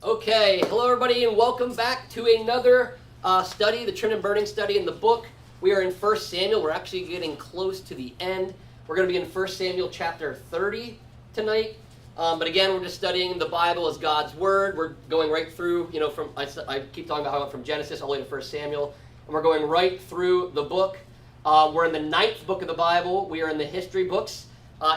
Okay, hello everybody and welcome back to another study, the Trimmed and Burning study in the book. We are in 1 Samuel. We're actually getting close to the end. We're going to be in 1 Samuel chapter 30 tonight. But again, we're just studying the Bible as God's Word. We're going right through, I keep talking about how I went from Genesis all the way to 1 Samuel. And we're going right through the book. We're in the 9th book of the Bible. We are in the history books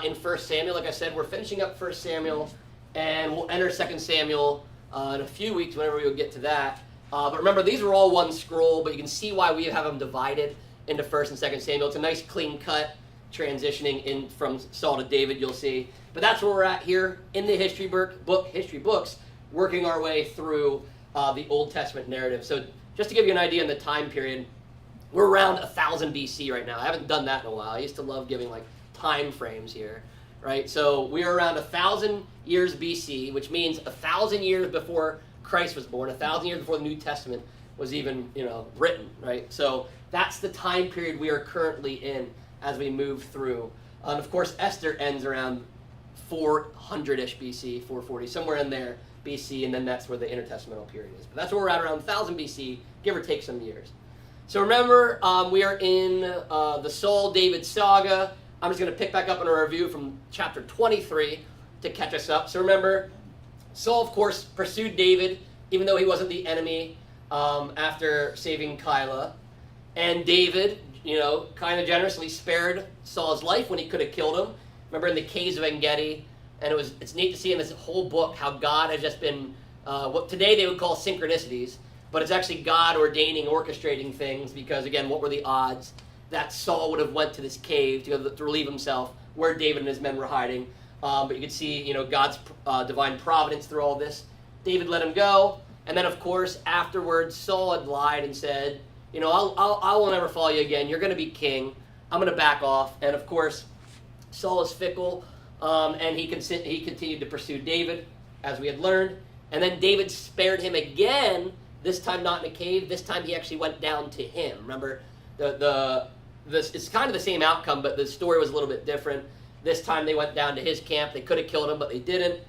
in 1 Samuel. Like I said, we're finishing up 1 Samuel and we'll enter 2 Samuel in a few weeks, whenever we will get to that. But remember, these are all one scroll, but you can see why we have them divided into 1 and 2 Samuel. It's a nice clean cut transitioning in from Saul to David, you'll see. But that's where we're at here in the history books, working our way through the Old Testament narrative. So just to give you an idea in the time period, we're around 1000 BC right now. I haven't done that in a while. I used to love giving like time frames here. Right, so we are around 1000 years BC, which means 1000 years before Christ was born, 1000 years before the New Testament was even, written. Right, so that's the time period we are currently in as we move through. And of course, Esther ends around 400-ish BC, 440, somewhere in there BC, and then that's where the intertestamental period is. But that's where we're at, around 1000 BC, give or take some years. So remember, we are in the Saul-David saga. I'm just going to pick back up on a review from chapter 23 to catch us up. So remember, Saul, of course, pursued David, even though he wasn't the enemy, after saving Keilah. And David, kind of generously spared Saul's life when he could have killed him. Remember in the caves of En-Gedi? And it's neat to see in this whole book how God has just been, what today they would call synchronicities, but it's actually God ordaining, orchestrating things, because again, what were the odds that Saul would have went to this cave to relieve himself, where David and his men were hiding. But you can see, God's divine providence through all this. David let him go, and then of course afterwards Saul had lied and said, I will never follow you again. You're going to be king. I'm going to back off. And of course, Saul is fickle, and he continued to pursue David, as we had learned. And then David spared him again. This time not in a cave. This time he actually went down to him. Remember, it's kind of the same outcome, but the story was a little bit different. This time they went down to his camp. They could have killed him, but they didn't.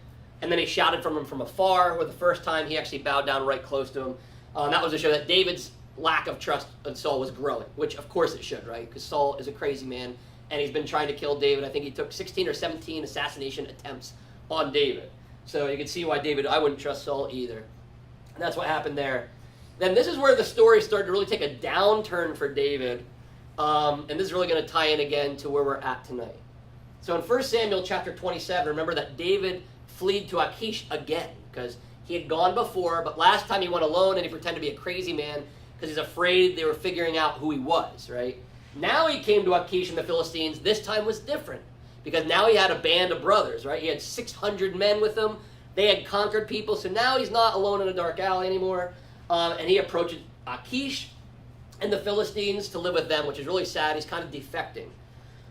And then he shouted from him from afar, where the first time he actually bowed down right close to him. That was to show that David's lack of trust in Saul was growing, which of course it should, right? Because Saul is a crazy man, and he's been trying to kill David. I think he took 16 or 17 assassination attempts on David. So you can see why I wouldn't trust Saul either. And that's what happened there. Then this is where the story started to really take a downturn for David. And this is really going to tie in again to where we're at tonight. So in 1 Samuel chapter 27, remember that David fled to Achish again, because he had gone before, but last time he went alone and he pretended to be a crazy man because he's afraid they were figuring out who he was, right? Now he came to Achish and the Philistines. This time was different, because now he had a band of brothers, right? He had 600 men with him. They had conquered people, so now he's not alone in a dark alley anymore. And he approaches Achish and the Philistines to live with them, which is really sad. He's kind of defecting.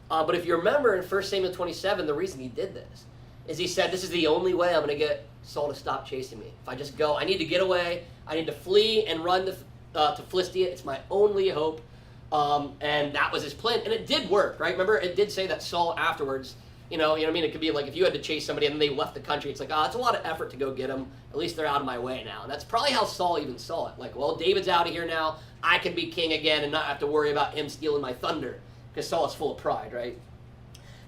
But if you remember in 1 Samuel 27, the reason he did this is he said, this is the only way I'm going to get Saul to stop chasing me. If I just go, I need to get away. I need to flee and run to Philistia. It's my only hope. And that was his plan. And it did work, right? Remember, it did say that Saul afterwards, you know what I mean? It could be like if you had to chase somebody and then they left the country, it's like, it's a lot of effort to go get them. At least they're out of my way now. And that's probably how Saul even saw it. Like, well, David's out of here now. I can be king again and not have to worry about him stealing my thunder, because Saul is full of pride, right?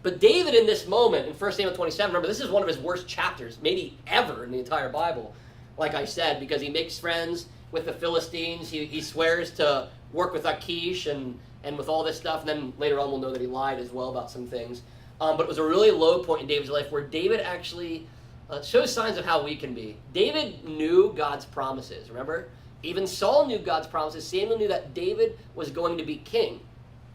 But David in this moment, in 1 Samuel 27, remember, this is one of his worst chapters, maybe ever in the entire Bible, like I said, because he makes friends with the Philistines. He swears to work with Achish and with all this stuff. And then later on we'll know that he lied as well about some things. But it was a really low point in David's life where David actually shows signs of how we can be. David knew God's promises, remember? Even Saul knew God's promises. Samuel knew that David was going to be king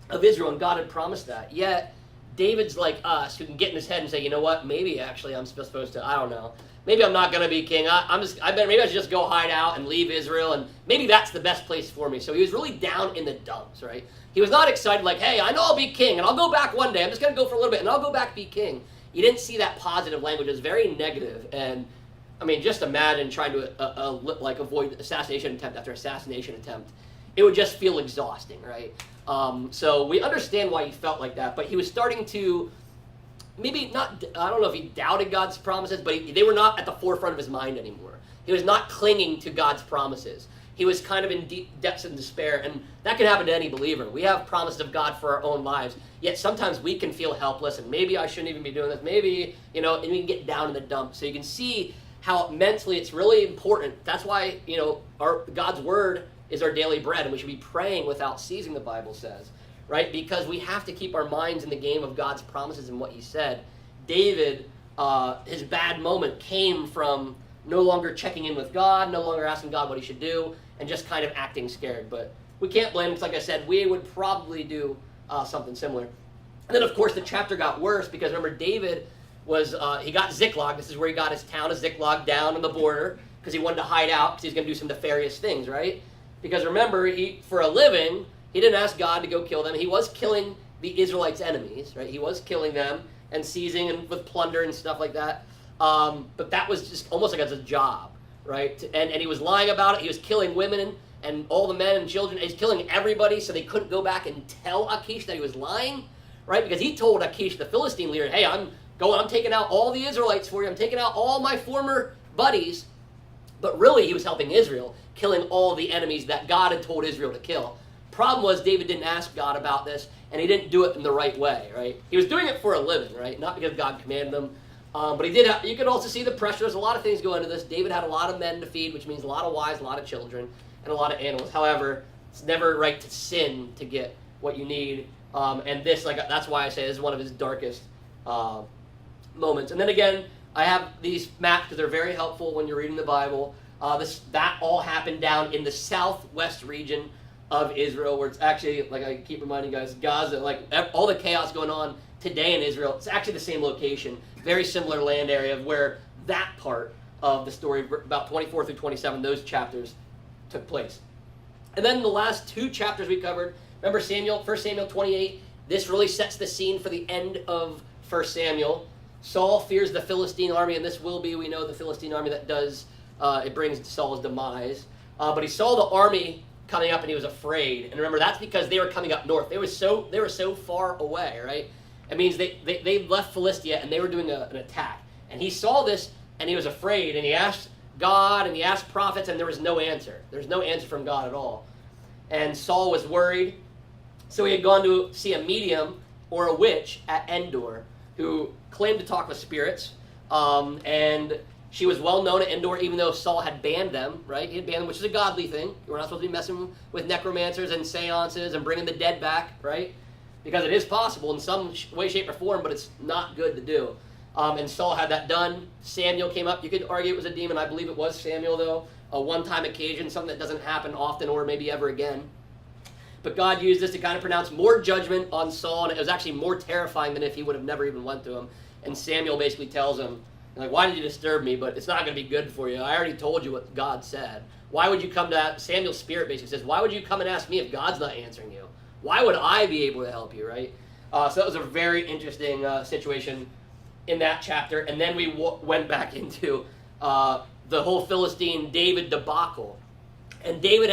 of Israel, and God had promised that. Yet, David's like us, who can get in his head and say, you know what, maybe actually I'm supposed to, I don't know. Maybe I'm not going to be king. Maybe I should just go hide out and leave Israel, and maybe that's the best place for me. So he was really down in the dumps, right? He was not excited like, hey, I know I'll be king, and I'll go back one day. I'm just going to go for a little bit, and I'll go back be king. You didn't see that positive language. It was very negative. And, I mean, just imagine trying to avoid assassination attempt after assassination attempt. It would just feel exhausting, right? So we understand why he felt like that, but he was starting to maybe not, I don't know if he doubted God's promises, but they were not at the forefront of his mind anymore. He was not clinging to God's promises. He was kind of in deep depths of despair, and that can happen to any believer. We have promises of God for our own lives, yet sometimes we can feel helpless, and maybe I shouldn't even be doing this, maybe, and we can get down in the dumps. So you can see how mentally it's really important. That's why, God's word is our daily bread, and we should be praying without ceasing, the Bible says, right? Because we have to keep our minds in the game of God's promises and what he said. David, his bad moment came from no longer checking in with God, no longer asking God what he should do, and just kind of acting scared. But we can't blame him, because like I said, we would probably do something similar. And then, of course, the chapter got worse, because remember, David he got Ziklag. This is where he got his town of Ziklag down on the border, because he wanted to hide out, because he's going to do some nefarious things, right? Because remember, for a living, he didn't ask God to go kill them. He was killing the Israelites' enemies, right? He was killing them and seizing and with plunder and stuff like that. But that was just almost like as a job, right? And he was lying about it. He was killing women and all the men and children. He's killing everybody, so they couldn't go back and tell Achish that he was lying, right? Because he told Achish, the Philistine leader, hey, I'm taking out all the Israelites for you. I'm taking out all my former buddies. But really, he was helping Israel, killing all the enemies that God had told Israel to kill. Problem was, David didn't ask God about this, and he didn't do it in the right way, right? He was doing it for a living, right? Not because God commanded him. But he did. You could also see the pressure. There's a lot of things go into this. David had a lot of men to feed, which means a lot of wives, a lot of children, and a lot of animals. However, it's never right to sin to get what you need. And this, that's why I say this is one of his darkest moments. And then again, I have these maps because they're very helpful when you're reading the Bible. That all happened down in the southwest region of Israel, where it's actually, like I keep reminding you guys, Gaza, all the chaos going on today in Israel, it's actually the same location, very similar land area of where that part of the story, about 24 through 27, those chapters took place. And then the last two chapters we covered, remember 1 Samuel 28, this really sets the scene for the end of 1 Samuel. Saul fears the Philistine army, and this will be, we know, the Philistine army that it brings Saul's demise. But he saw the army coming up, and he was afraid. And remember, that's because they were coming up north. They were so far away, right? It means they left Philistia, and they were doing an attack. And he saw this, and he was afraid, and he asked God, and he asked prophets, and there was no answer. There was no answer from God at all. And Saul was worried, so he had gone to see a medium or a witch at Endor who claimed to talk with spirits, and she was well known at Endor, even though Saul had banned them, right? He had banned them, which is a godly thing. We're not supposed to be messing with necromancers and seances and bringing the dead back, right? Because it is possible in some way, shape, or form, but it's not good to do. And Saul had that done. Samuel came up. You could argue it was a demon. I believe it was Samuel, though. A one-time occasion, something that doesn't happen often or maybe ever again. But God used this to kind of pronounce more judgment on Saul, and it was actually more terrifying than if he would have never even went to him. And Samuel basically tells him, why did you disturb me? But it's not going to be good for you. I already told you what God said. Why would you come to that? Samuel's spirit basically says, why would you come and ask me if God's not answering you? Why would I be able to help you, right? So that was a very interesting situation in that chapter. And then we went back into the whole Philistine David debacle. And David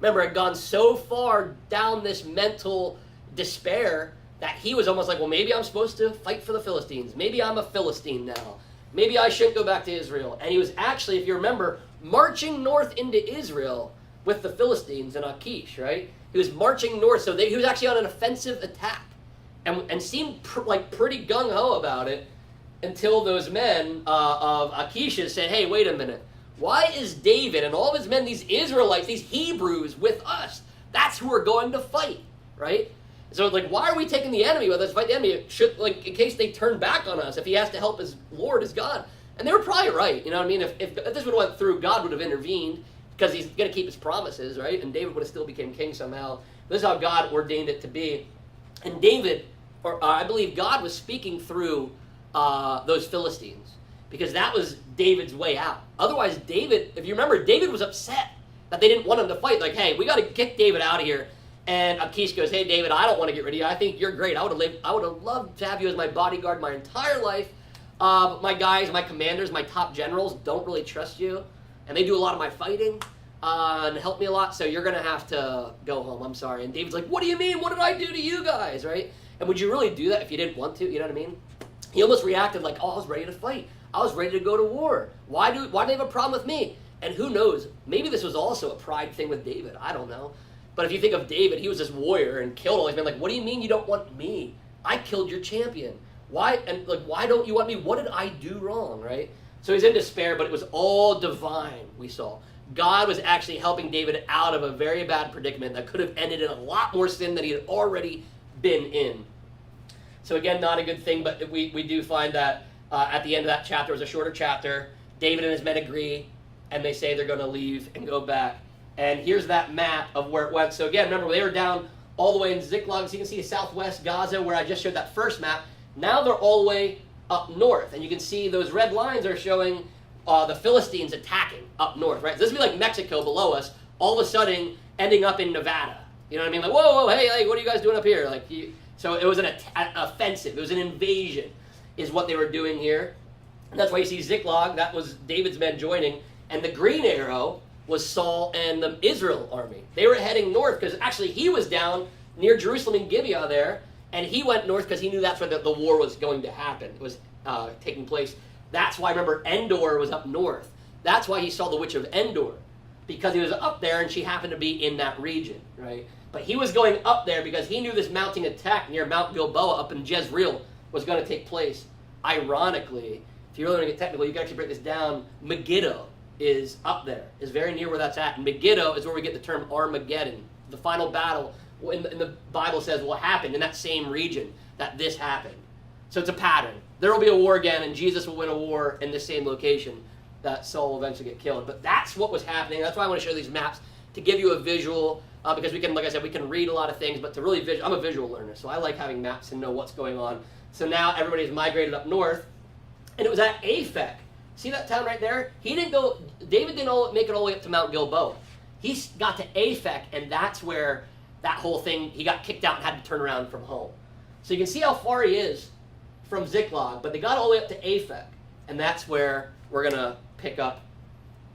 had gone so far down this mental despair that he was almost like, well, maybe I'm supposed to fight for the Philistines. Maybe I'm a Philistine now. Maybe I shouldn't go back to Israel. And he was actually, if you remember, marching north into Israel with the Philistines and Achish, right? He was marching north, so he was actually on an offensive attack and seemed pretty gung-ho about it until those men of Achish said, hey, wait a minute. Why is David and all of his men, these Israelites, these Hebrews with us? That's who we're going to fight, right? So why are we taking the enemy with us to fight the enemy? In case they turn back on us, if he has to help his Lord, his God. And they were probably right, you know what I mean? If this would have went through, God would have intervened because he's going to keep his promises, right? And David would have still became king somehow. This is how God ordained it to be. And David, I believe God was speaking through those Philistines because that was David's way out. Otherwise, David, if you remember, David was upset that they didn't want him to fight. Hey, we got to get David out of here. And Achish goes, hey, David, I don't want to get rid of you. I think you're great. I would have loved to have you as my bodyguard my entire life. But my guys, my commanders, my top generals don't really trust you. And they do a lot of my fighting and help me a lot. So you're going to have to go home. I'm sorry. And David's like, what do you mean? What did I do to you guys, right? And would you really do that if you didn't want to? You know what I mean? He almost reacted like, oh, I was ready to fight. I was ready to go to war. Why do they have a problem with me? And who knows, maybe this was also a pride thing with David. I don't know. But if you think of David, he was this warrior and killed all these men. Like, what do you mean you don't want me? I killed your champion. Why? And like, why don't you want me? What did I do wrong, right? So he's in despair, but it was all divine, we saw. God was actually helping David out of a very bad predicament that could have ended in a lot more sin than he had already been in. So again, not a good thing, but we do find that at the end of that chapter, it was a shorter chapter, David and his men agree, and they say they're going to leave and go back. And here's that map of where it went. So again, remember, they were down all the way in Ziklag. So you can see southwest Gaza, where I just showed that first map. Now they're all the way up north. And you can see those red lines are showing the Philistines attacking up north, right? So this would be like Mexico below us, all of a sudden ending up in Nevada. You know what I mean? Like, whoa, hey, what are you guys doing up here? Like, so it was an offensive. It was an invasion is what they were doing here. And that's why you see Ziklag. That was David's men joining. And the green arrow was Saul and the Israel army. They were heading north because actually he was down near Jerusalem in Gibeah there, and he went north because he knew that's where the war was going to happen. It was taking place. That's why, remember, Endor was up north. That's why he saw the witch of Endor, because he was up there and she happened to be in that region, right? But he was going up there because he knew this mounting attack near Mount Gilboa up in Jezreel was going to take place. Ironically, if you really want to get technical, you can actually break this down. Megiddo is up there, is very near where that's at. And Megiddo is where we get the term Armageddon. The final battle in the Bible says will happen in that same region that this happened. So it's a pattern. There will be a war again, and Jesus will win a war in the same location that Saul will eventually get killed. But that's what was happening. That's why I want to show these maps, to give you a visual, because we can, like I said, we can read a lot of things, but to really I'm a visual learner, so I like having maps and know what's going on. So now everybody's migrated up north, and it was at Aphek. See that town right there? David didn't make it all the way up to Mount Gilboa. He got to Aphek, and that's where that whole thing, he got kicked out and had to turn around from home. So you can see how far he is from Ziklag, but they got all the way up to Aphek, and that's where we're going to pick up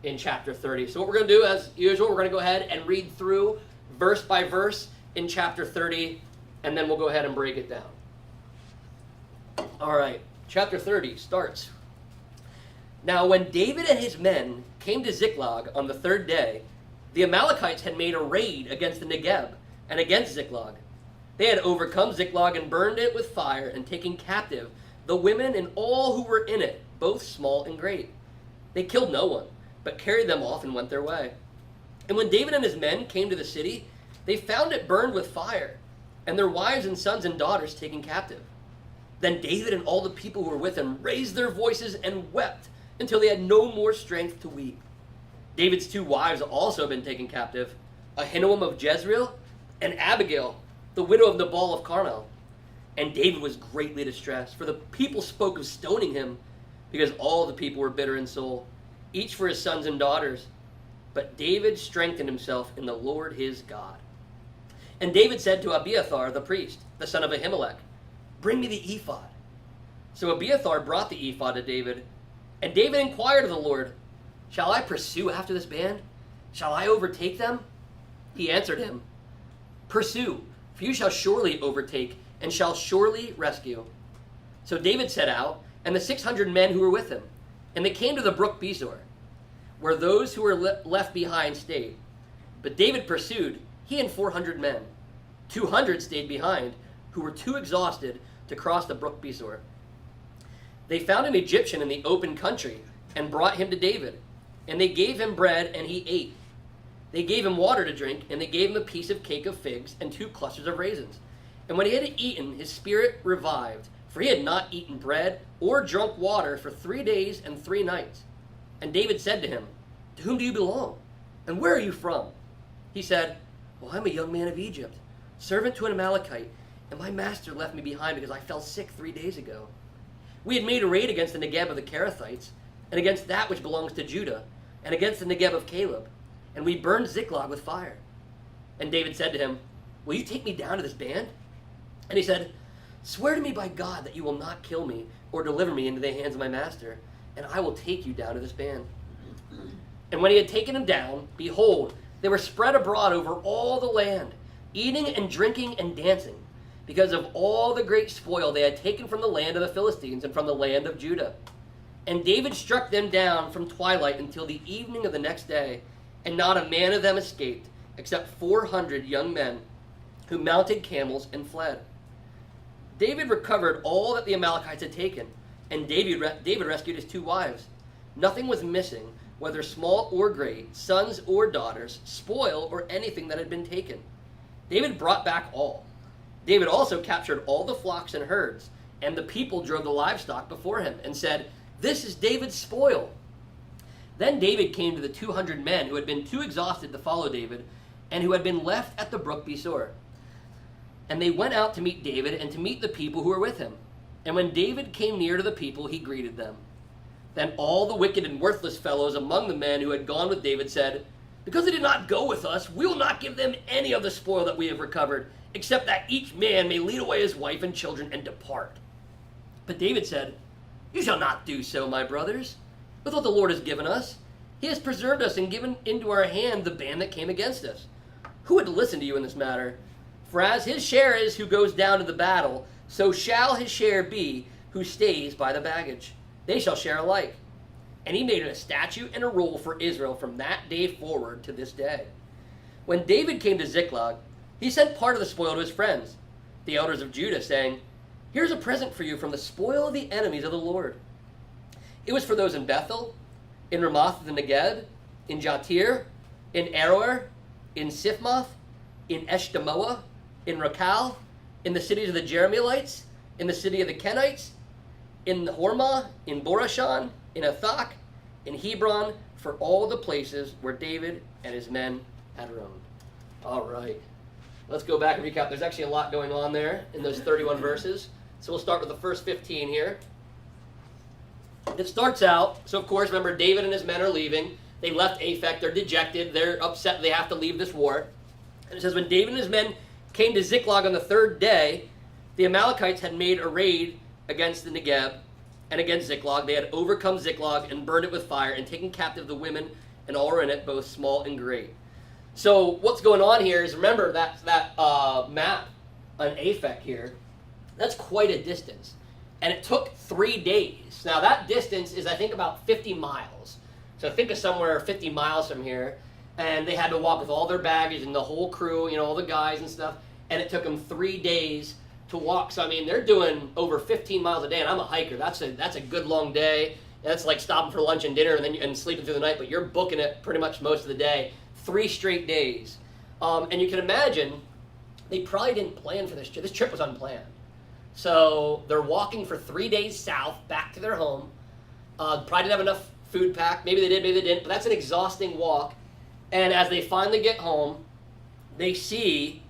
in chapter 30. So what we're going to do, as usual, we're going to go ahead and read through verse by verse in chapter 30, and then we'll go ahead and break it down. All right, chapter 30 starts. Now when David and his men came to Ziklag on the third day, the Amalekites had made a raid against the Negeb and against Ziklag. They had overcome Ziklag and burned it with fire, and taken captive the women and all who were in it, both small and great. They killed no one, but carried them off and went their way. And when David and his men came to the city, they found it burned with fire, and their wives and sons and daughters taken captive. Then David and all the people who were with him raised their voices and wept until they had no more strength to weep. David's two wives also had been taken captive, Ahinoam of Jezreel and Abigail, the widow of Nabal of Carmel. And David was greatly distressed, for the people spoke of stoning him, because all the people were bitter in soul, each for his sons and daughters. But David strengthened himself in the Lord his God. And David said to Abiathar the priest, the son of Ahimelech, "Bring me the ephod." So Abiathar brought the ephod to David, and David inquired of the Lord, "Shall I pursue after this band? Shall I overtake them?" He answered him, "Pursue, for you shall surely overtake, and shall surely rescue." So David set out, and the 600 men who were with him, and they came to the brook Besor, where those who were left behind stayed. But David pursued, he and 400 men. 200 stayed behind, who were too exhausted to cross the brook Besor. They found an Egyptian in the open country, and brought him to David. And they gave him bread, and he ate. They gave him water to drink, and they gave him a piece of cake of figs and 2 clusters of raisins. And when he had eaten, his spirit revived, for he had not eaten bread or drunk water for 3 days and 3 nights. And David said to him, "To whom do you belong? And where are you from?" He said, "Well, I'm a young man of Egypt, servant to an Amalekite, and my master left me behind because I fell sick 3 days ago. We had made a raid against the Negeb of the Kerethites, and against that which belongs to Judah, and against the Negeb of Caleb, and we burned Ziklag with fire." And David said to him, "Will you take me down to this band?" And he said, "Swear to me by God that you will not kill me or deliver me into the hands of my master, and I will take you down to this band." And when he had taken him down, behold, they were spread abroad over all the land, eating and drinking and dancing, because of all the great spoil they had taken from the land of the Philistines and from the land of Judah. And David struck them down from twilight until the evening of the next day, and not a man of them escaped, except 400 young men who mounted camels and fled. David recovered all that the Amalekites had taken, and David rescued his 2 wives. Nothing was missing, whether small or great, sons or daughters, spoil or anything that had been taken. David brought back all. David also captured all the flocks and herds, and the people drove the livestock before him and said, "This is David's spoil." Then David came to the 200 men who had been too exhausted to follow David and who had been left at the brook Besor. And they went out to meet David and to meet the people who were with him. And when David came near to the people, he greeted them. Then all the wicked and worthless fellows among the men who had gone with David said, "Because they did not go with us, we will not give them any of the spoil that we have recovered, except that each man may lead away his wife and children and depart." But David said, "You shall not do so, my brothers. With what the Lord has given us, he has preserved us and given into our hand the band that came against us. Who would listen to you in this matter? For as his share is who goes down to the battle, so shall his share be who stays by the baggage. They shall share alike." And he made a statute and a rule for Israel from that day forward to this day. When David came to Ziklag, he sent part of the spoil to his friends, the elders of Judah, saying, "Here's a present for you from the spoil of the enemies of the Lord." It was for those in Bethel, in Ramoth the Negeb, in Jatir, in Aroer, in Sifmoth, in Eshtemoa, in Rakal, in the cities of the Jerahmeelites, in the city of the Kenites, in Hormah, in Borashan, in Athak, in Hebron, for all the places where David and his men had roamed. All right. Let's go back and recap. There's actually a lot going on there in those 31 verses. So we'll start with the first 15 here. It starts out, so of course, remember, David and his men are leaving. They left Aphek. They're dejected. They're upset they have to leave this war. And it says, when David and his men came to Ziklag on the 3rd day, the Amalekites had made a raid against the Negeb and against Ziklag. They had overcome Ziklag and burned it with fire and taken captive the women and all were in it, both small and great. So what's going on here is, remember that map on Aphek here, that's quite a distance. And it took 3 days. Now that distance is, I think, about 50 miles. So think of somewhere 50 miles from here. And they had to walk with all their baggage and the whole crew, you know, all the guys and stuff. And it took them 3 days to walk. So, I mean, they're doing over 15 miles a day. And I'm a hiker. That's a good long day. That's like stopping for lunch and dinner and sleeping through the night. But you're booking it pretty much most of the day. 3 straight days. And you can imagine, they probably didn't plan for this trip. This trip was unplanned. So they're walking for 3 days south, back to their home. Probably didn't have enough food packed. Maybe they did, maybe they didn't. But that's an exhausting walk. And as they finally get home, they see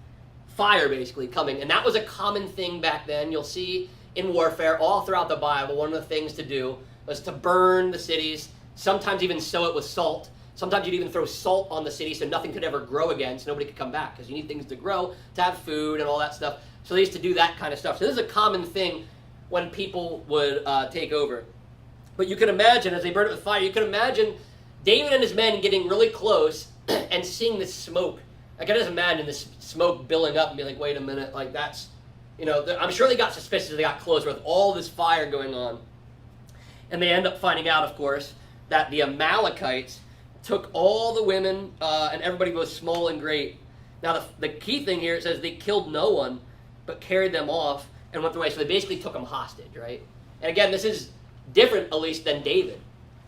fire basically coming. And that was a common thing back then. You'll see in warfare all throughout the Bible, one of the things to do was to burn the cities, sometimes even sow it with salt. Sometimes you'd even throw salt on the city so nothing could ever grow again, so nobody could come back, because you need things to grow, to have food and all that stuff. So they used to do that kind of stuff. So this is a common thing when people would take over. But you can imagine, as they burn it with fire, you can imagine David and his men getting really close and seeing this smoke. I can just imagine this smoke billowing up and be like, wait a minute, like that's, you know, I'm sure they got suspicious as they got closer with all this fire going on. And they end up finding out, of course, that the Amalekites took all the women and everybody, both small and great. Now, the key thing here, it says they killed no one, but carried them off and went their way. So they basically took them hostage, right? And again, this is different, at least, than David.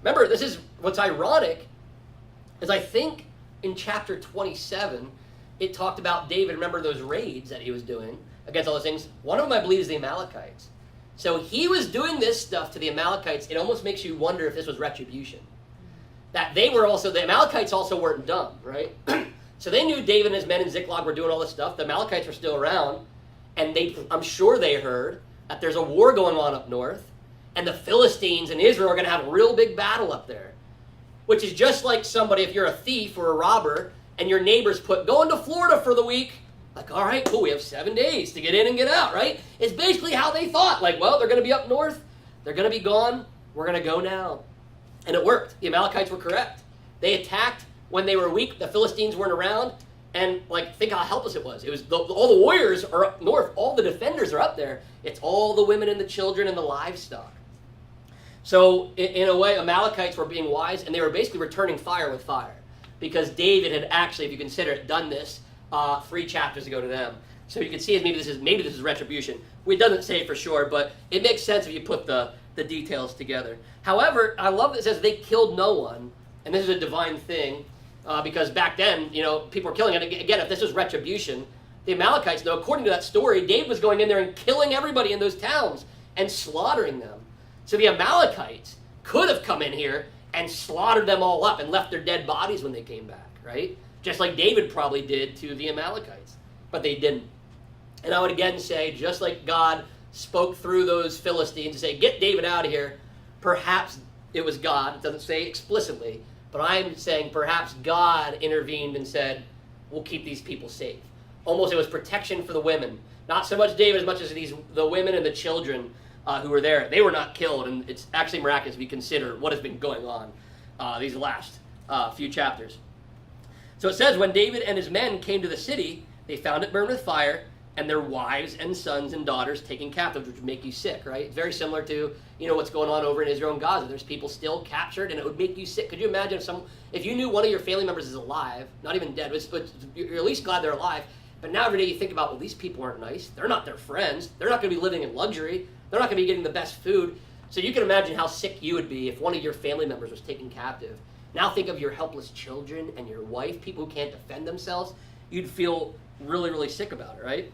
Remember, this is what's ironic, is I think in chapter 27, it talked about David. Remember those raids that he was doing against all those things? One of them, I believe, is the Amalekites. So he was doing this stuff to the Amalekites. It almost makes you wonder if this was retribution. That they were also, the Amalekites also weren't dumb, right? So they knew David and his men in Ziklag were doing all this stuff. The Amalekites were still around. And I'm sure they heard that there's a war going on up north. And the Philistines and Israel are going to have a real big battle up there. Which is just like somebody, if you're a thief or a robber, and your neighbors put, going to Florida for the week. Like, all right, cool, we have 7 days to get in and get out, right? It's basically how they thought. Like, well, they're going to be up north. They're going to be gone. We're going to go now. And it worked. The Amalekites were correct. They attacked when they were weak. The Philistines weren't around. And like, think how helpless it was. It was all the warriors are up north, all the defenders are up there. It's all the women and the children and the livestock. So in a way, Amalekites were being wise, and they were basically returning fire with fire, because David had actually, if you consider it, done this 3 chapters ago to them. So you can see maybe this is retribution. It doesn't say for sure, but it makes sense if you put the details together. However, I love that it says they killed no one, and this is a divine thing, because back then, people were killing. And again, if this was retribution, the Amalekites know, according to that story, David was going in there and killing everybody in those towns and slaughtering them. So the Amalekites could have come in here and slaughtered them all up and left their dead bodies when they came back, right? Just like David probably did to the Amalekites, but they didn't. And I would again say, just like God spoke through those Philistines to say, get David out of here, perhaps it was God. It doesn't say explicitly, but I'm saying perhaps God intervened and said, we'll keep these people safe. Almost it was protection for the women. Not so much David as much as the women and the children who were there. They were not killed, and it's actually miraculous if you consider what has been going on these last few chapters. So it says, when David and his men came to the city, they found it burned with fire, and their wives and sons and daughters taken captive, which would make you sick, right? It's very similar to, what's going on over in Israel and Gaza. There's people still captured, and it would make you sick. Could you imagine if you knew one of your family members is alive, not even dead, but you're at least glad they're alive, but now every day you think about, well, these people aren't nice. They're not their friends. They're not going to be living in luxury. They're not going to be getting the best food. So you can imagine how sick you would be if one of your family members was taken captive. Now think of your helpless children and your wife, people who can't defend themselves. You'd feel really, really sick about it, right?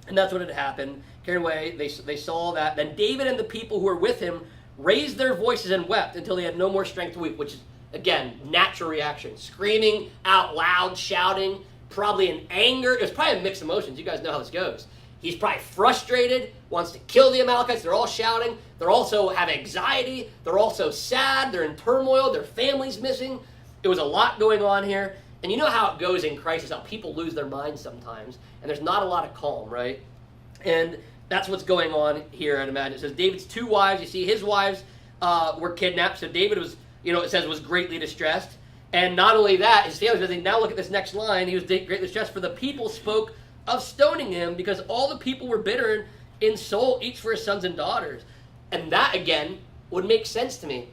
And that's what had happened. Carried away, they saw that. Then David and the people who were with him raised their voices and wept until they had no more strength to weep, which is, again, natural reaction. Screaming out loud, shouting, probably in anger. It was probably mixed emotions. You guys know how this goes. He's probably frustrated, wants to kill the Amalekites. They're all shouting. They're also have anxiety. They're also sad. They're in turmoil. Their family's missing. It was a lot going on here. And you know how it goes in crisis, how people lose their minds sometimes, and there's not a lot of calm, right? And that's what's going on here, I'd imagine. It says David's 2 wives, you see his wives were kidnapped, so David was, it says was greatly distressed. And not only that, his family, now look at this next line, he was greatly distressed, for the people spoke of stoning him, because all the people were bitter in soul, each for his sons and daughters. And that, again, would make sense to me.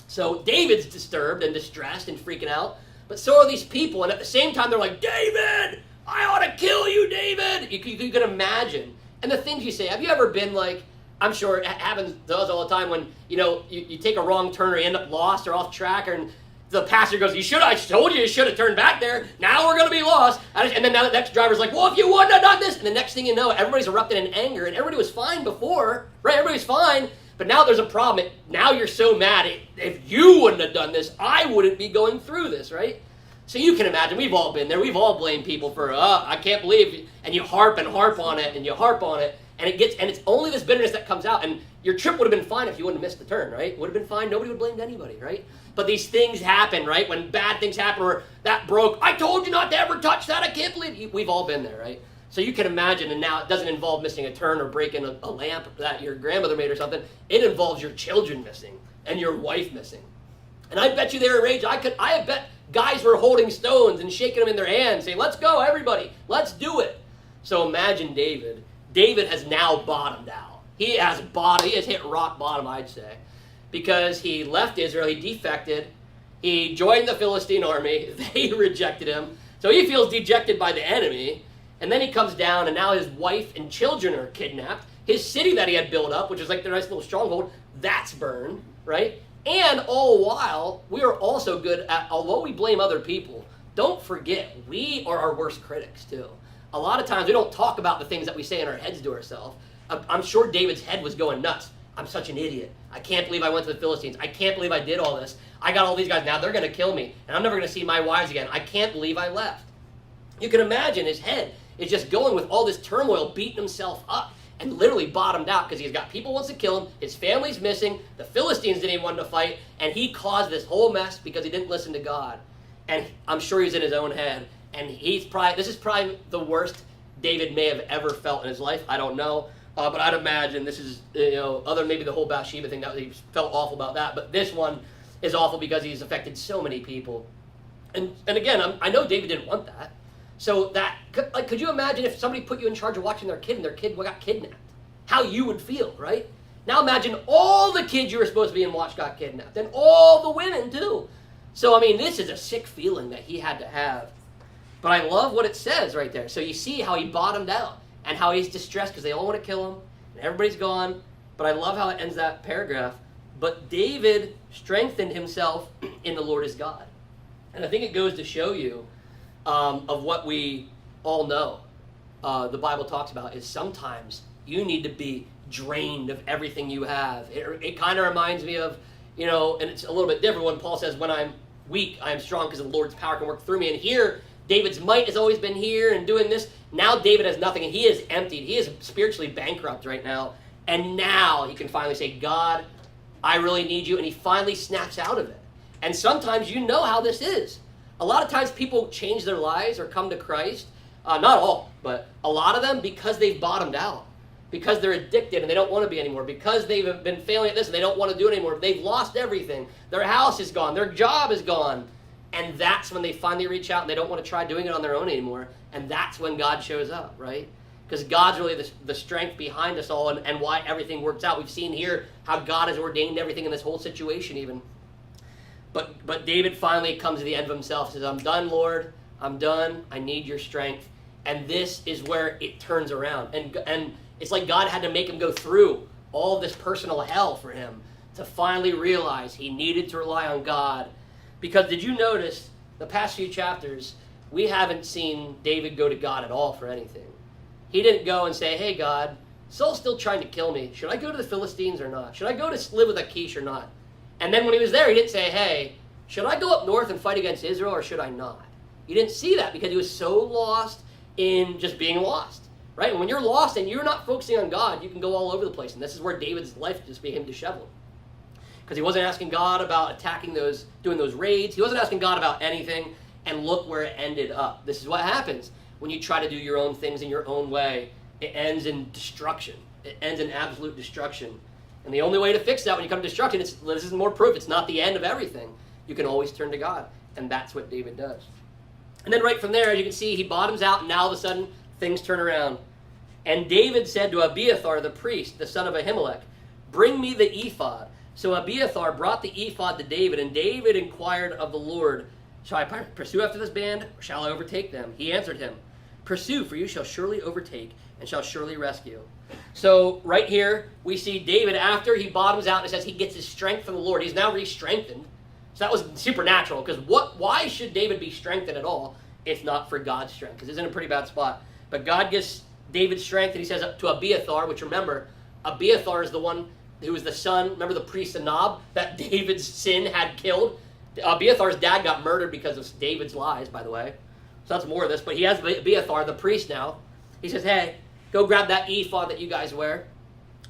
So David's disturbed and distressed and freaking out, but so are these people, and at the same time, they're like, David, I ought to kill you, David. You can imagine. And the things you say, have you ever been like, I'm sure it happens to us all the time when, you take a wrong turn or you end up lost or off track, and the pastor goes, I told you should have turned back there. Now we're going to be lost. And then now the next driver's like, well, if you wouldn't have done this. And the next thing you know, everybody's erupted in anger, and everybody was fine before, right? Everybody's fine. But now there's a problem. Now you're so mad. If you wouldn't have done this, I wouldn't be going through this, right? So you can imagine, we've all been there. We've all blamed people for, I can't believe, and you harp and harp on it, and you harp on it, and it's only this bitterness that comes out. And your trip would have been fine if you wouldn't have missed the turn, right? Would have been fine. Nobody would have blamed anybody, right? But these things happen, right? When bad things happen, or that broke, I told you not to ever touch that. I can't believe you. We've all been there, right? So you can imagine, and now it doesn't involve missing a turn or breaking a lamp that your grandmother made or something. It involves your children missing and your wife missing. And I bet you they were enraged. I bet guys were holding stones and shaking them in their hands, saying, let's go, everybody. Let's do it. So imagine David. David has now bottomed out. He has hit rock bottom, I'd say, because he left Israel. He defected. He joined the Philistine army. They rejected him. So he feels dejected by the enemy. And then he comes down, and now his wife and children are kidnapped. His city that he had built up, which is like the nice little stronghold, that's burned, right? And all the while, we are also good at, although we blame other people, don't forget, we are our worst critics too. A lot of times we don't talk about the things that we say in our heads to ourselves. I'm sure David's head was going nuts. I'm such an idiot. I can't believe I went to the Philistines. I can't believe I did all this. I got all these guys. Now they're going to kill me, and I'm never going to see my wives again. I can't believe I left. You can imagine his head is just going with all this turmoil, beating himself up, and literally bottomed out because he's got people who wants to kill him, his family's missing, the Philistines didn't even want to fight, and he caused this whole mess because he didn't listen to God. And I'm sure he's in his own head, and this is probably the worst David may have ever felt in his life. I don't know, but I'd imagine this is, other than maybe the whole Bathsheba thing, that he felt awful about that, but this one is awful because he's affected so many people. And again, I know David didn't want that. So that, like, could you imagine if somebody put you in charge of watching their kid and their kid got kidnapped? How you would feel, right? Now imagine all the kids you were supposed to be in watch got kidnapped, and all the women too. So, I mean, this is a sick feeling that he had to have. But I love what it says right there. So you see how he bottomed out and how he's distressed because they all want to kill him and everybody's gone. But I love how it ends that paragraph. But David strengthened himself in the Lord his God. And I think it goes to show you of what we all know. The Bible talks about is sometimes you need to be drained of everything you have. It kind of reminds me of, and it's a little bit different when Paul says, when I'm weak, I am strong because the Lord's power can work through me. And here, David's might has always been here and doing this. Now David has nothing, and he is emptied. He is spiritually bankrupt right now. And now he can finally say, God, I really need you. And he finally snaps out of it. And sometimes you know how this is. A lot of times people change their lives or come to Christ. Not all, but a lot of them because they've bottomed out. Because they're addicted and they don't want to be anymore. Because they've been failing at this and they don't want to do it anymore. They've lost everything. Their house is gone. Their job is gone. And that's when they finally reach out and they don't want to try doing it on their own anymore. And that's when God shows up, right? Because God's really the strength behind us all and why everything works out. We've seen here how God has ordained everything in this whole situation even. But David finally comes to the end of himself and says, I'm done, Lord. I'm done. I need your strength. And this is where it turns around. And it's like God had to make him go through all this personal hell for him to finally realize he needed to rely on God. Because did you notice the past few chapters, we haven't seen David go to God at all for anything. He didn't go and say, hey, God, Saul's still trying to kill me. Should I go to the Philistines or not? Should I go to live with Achish or not? And then when he was there, he didn't say, hey, should I go up north and fight against Israel or should I not? You didn't see that because he was so lost in just being lost. Right? And when you're lost and you're not focusing on God, you can go all over the place. And this is where David's life just became disheveled. Because he wasn't asking God about attacking doing those raids. He wasn't asking God about anything. And look where it ended up. This is what happens when you try to do your own things in your own way. It ends in destruction. It ends in absolute destruction. And the only way to fix that when you come to destruction, this is more proof. It's not the end of everything. You can always turn to God. And that's what David does. And then right from there, as you can see, he bottoms out. And now all of a sudden, things turn around. And David said to Abiathar the priest, the son of Ahimelech, bring me the ephod. So Abiathar brought the ephod to David, and David inquired of the Lord, shall I pursue after this band, or shall I overtake them? He answered him, pursue, for you shall surely overtake, and shall surely rescue. So right here, we see David, after he bottoms out, and it says he gets his strength from the Lord. He's now re-strengthened. So that was supernatural, because why should David be strengthened at all if not for God's strength? Because he's in a pretty bad spot. But God gives David strength, and he says to Abiathar, which remember, Abiathar is the one who was the son, remember the priest Nob that David's sin had killed? Abiathar's dad got murdered because of David's lies, by the way. So that's more of this, but he has Abiathar, the priest now. He says, hey, go grab that ephod that you guys wear,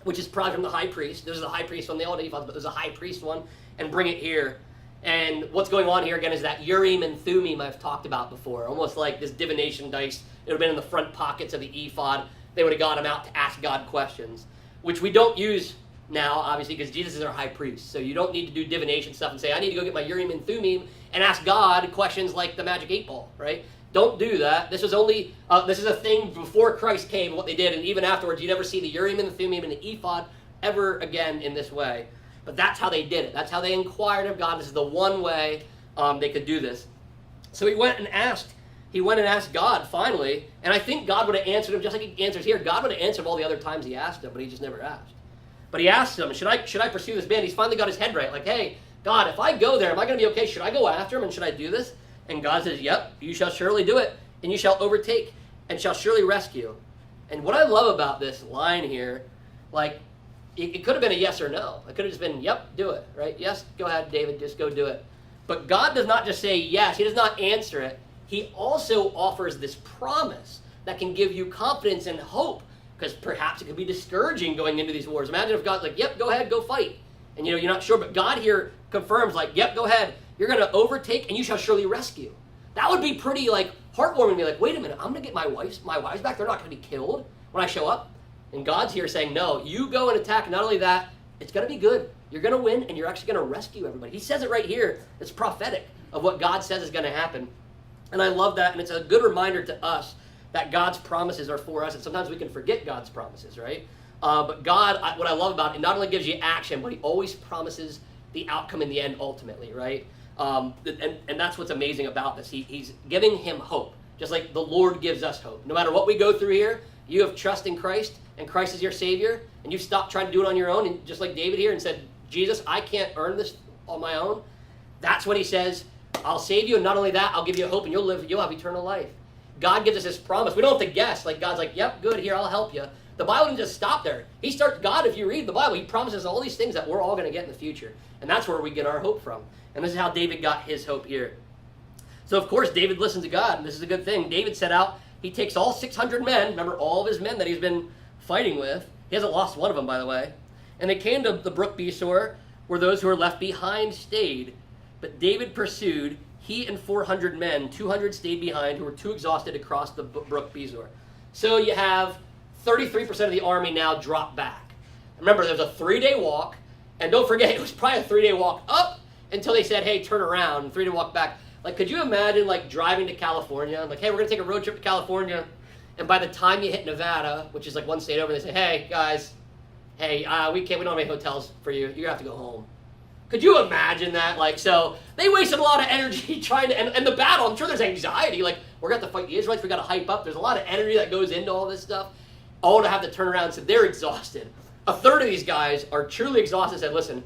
which is probably from the high priest. There's a high priest one, they all have ephods, but there's a high priest one, and bring it here. And what's going on here again is that Urim and Thummim I've talked about before, almost like this divination dice. It would have been in the front pockets of the ephod. They would have got him out to ask God questions, which we don't use now, obviously, because Jesus is our high priest. So you don't need to do divination stuff and say, I need to go get my Urim and Thummim and ask God questions like the magic 8-ball, right? Don't do that. This was only, this is a thing before Christ came, what they did, and even afterwards, you never see the Urim and the Thummim and the ephod ever again in this way. But that's how they did it. That's how they inquired of God. This is the one way they could do this. So he went and asked God finally, and I think God would have answered him just like he answers here. God would have answered all the other times he asked him, but he just never asked. But he asked him, should I pursue this band? He's finally got his head right. Like, hey, God, if I go there, am I going to be okay? Should I go after him and should I do this? And God says, yep, you shall surely do it, and you shall overtake and shall surely rescue. And what I love about this line here, like, it could have been a yes or no. It could have just been, yep, do it, right? Yes, go ahead, David, just go do it. But God does not just say yes. He does not answer it. He also offers this promise that can give you confidence and hope, because perhaps it could be discouraging going into these wars. Imagine if God's like, yep, go ahead, go fight. And you're not sure, but God here confirms, like, yep, go ahead. You're going to overtake and you shall surely rescue. That would be pretty, heartwarming to me. Like, wait a minute, I'm going to get my wives back. They're not going to be killed when I show up. And God's here saying, no, you go and attack. Not only that, it's going to be good. You're going to win, and you're actually going to rescue everybody. He says it right here. It's prophetic of what God says is going to happen. And I love that, and it's a good reminder to us that God's promises are for us, and sometimes we can forget God's promises, right? But God, what I love about it, not only gives you action, but he always promises the outcome in the end ultimately, right? And that's what's amazing about this. He's giving him hope, just like the Lord gives us hope. No matter what we go through here, you have trust in Christ, and Christ is your Savior, and you've stopped trying to do it on your own, and just like David here, and said, Jesus, I can't earn this on my own. That's when he says, I'll save you, and not only that, I'll give you hope, and you'll have eternal life. God gives us this promise. We don't have to guess. Like, God's like, yep, good, here, I'll help you. The Bible doesn't just stop there. God, if you read the Bible, he promises all these things that we're all going to get in the future. And that's where we get our hope from. And this is how David got his hope here. So, of course, David listened to God, and this is a good thing. David set out, he takes all 600 men, remember all of his men that he's been fighting with. He hasn't lost one of them, by the way. And they came to the brook Besor, where those who were left behind stayed. But David pursued, he and 400 men, 200 stayed behind, who were too exhausted to cross the brook Besor. So you have 33% of the army now drop back. Remember, there's a 3-day walk, and don't forget, it was probably a 3-day walk up until they said, hey, turn around, and 3-day walk back. Like, could you imagine, like, driving to California? Like, hey, we're going to take a road trip to California, and by the time you hit Nevada, which is like one state over, they say, hey, guys, hey, we don't have any hotels for you. You're going to have to go home. Could you imagine that? Like, so they wasted a lot of energy trying to, and the battle, I'm sure there's anxiety. Like, we're going to have to fight the Israelites. We got to hype up. There's a lot of energy that goes into all this stuff. All to have to turn around. So they're exhausted. A third of these guys are truly exhausted and said, listen,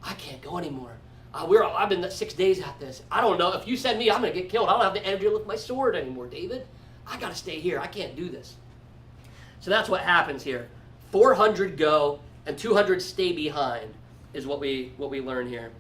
I can't go anymore. I've been 6 days at this. I don't know. If you send me, I'm going to get killed. I don't have the energy to lift my sword anymore, David. I got to stay here. I can't do this. So that's what happens here. 400 go and 200 stay behind is what we learn here.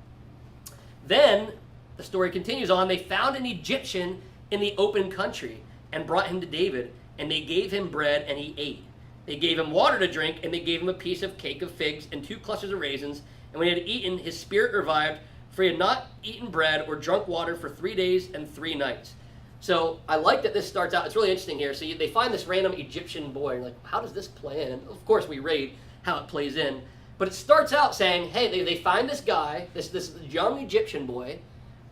Then the story continues on. They found an Egyptian in the open country and brought him to David, and they gave him bread and he ate. They gave him water to drink, and they gave him a piece of cake of figs and 2 clusters of raisins. And when he had eaten, his spirit revived, for he had not eaten bread or drunk water for 3 days and 3 nights. So I like that this starts out. It's really interesting here. So they find this random Egyptian boy. And like, how does this play in? And of course, we read how it plays in. But it starts out saying, hey, they find this guy, this young Egyptian boy,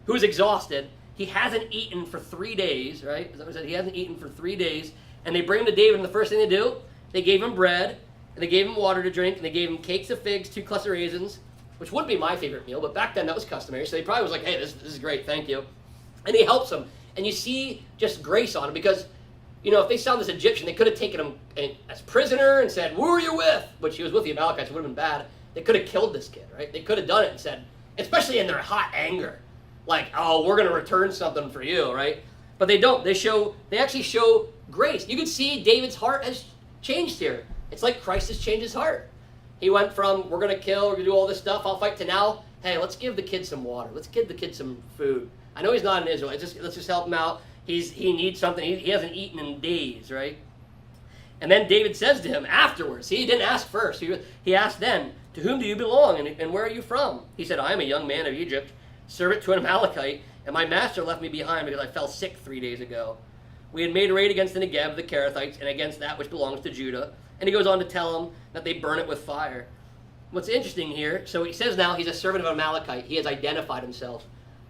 who's exhausted. He hasn't eaten for 3 days, right? Is that what I said? He hasn't eaten for 3 days. And they bring him to David, and the first thing they do, they gave him bread, and they gave him water to drink, and they gave him cakes of figs, 2 clusters of raisins, which wouldn't be my favorite meal, but back then that was customary. So he probably was like, hey, this is great, thank you. And he helps him. And you see just grace on him, because, you know, if they saw this Egyptian, they could have taken him as prisoner and said, who are you with? Which he was with the Amalekites, it would have been bad. They could have killed this kid, right? They could have done it and said, especially in their hot anger, like, oh, we're going to return something for you, right? But they don't. They actually show grace. You can see David's heart has changed here. It's like Christ has changed his heart. He went from, we're going to kill, we're going to do all this stuff, I'll fight, to now, hey, let's give the kid some water. Let's give the kid some food. I know he's not in Israel. Let's just help him out. He needs something. He hasn't eaten in days, right? And then David says to him afterwards, he didn't ask first. He asked then, to whom do you belong, and where are you from? He said, I am a young man of Egypt, servant to an Amalekite, and my master left me behind because I fell sick 3 days ago. We had made a raid against the Negeb, the Kerethites, and against that which belongs to Judah. And he goes on to tell them that they burn it with fire. What's interesting here, so he says now he's a servant of an Amalekite. He has identified himself.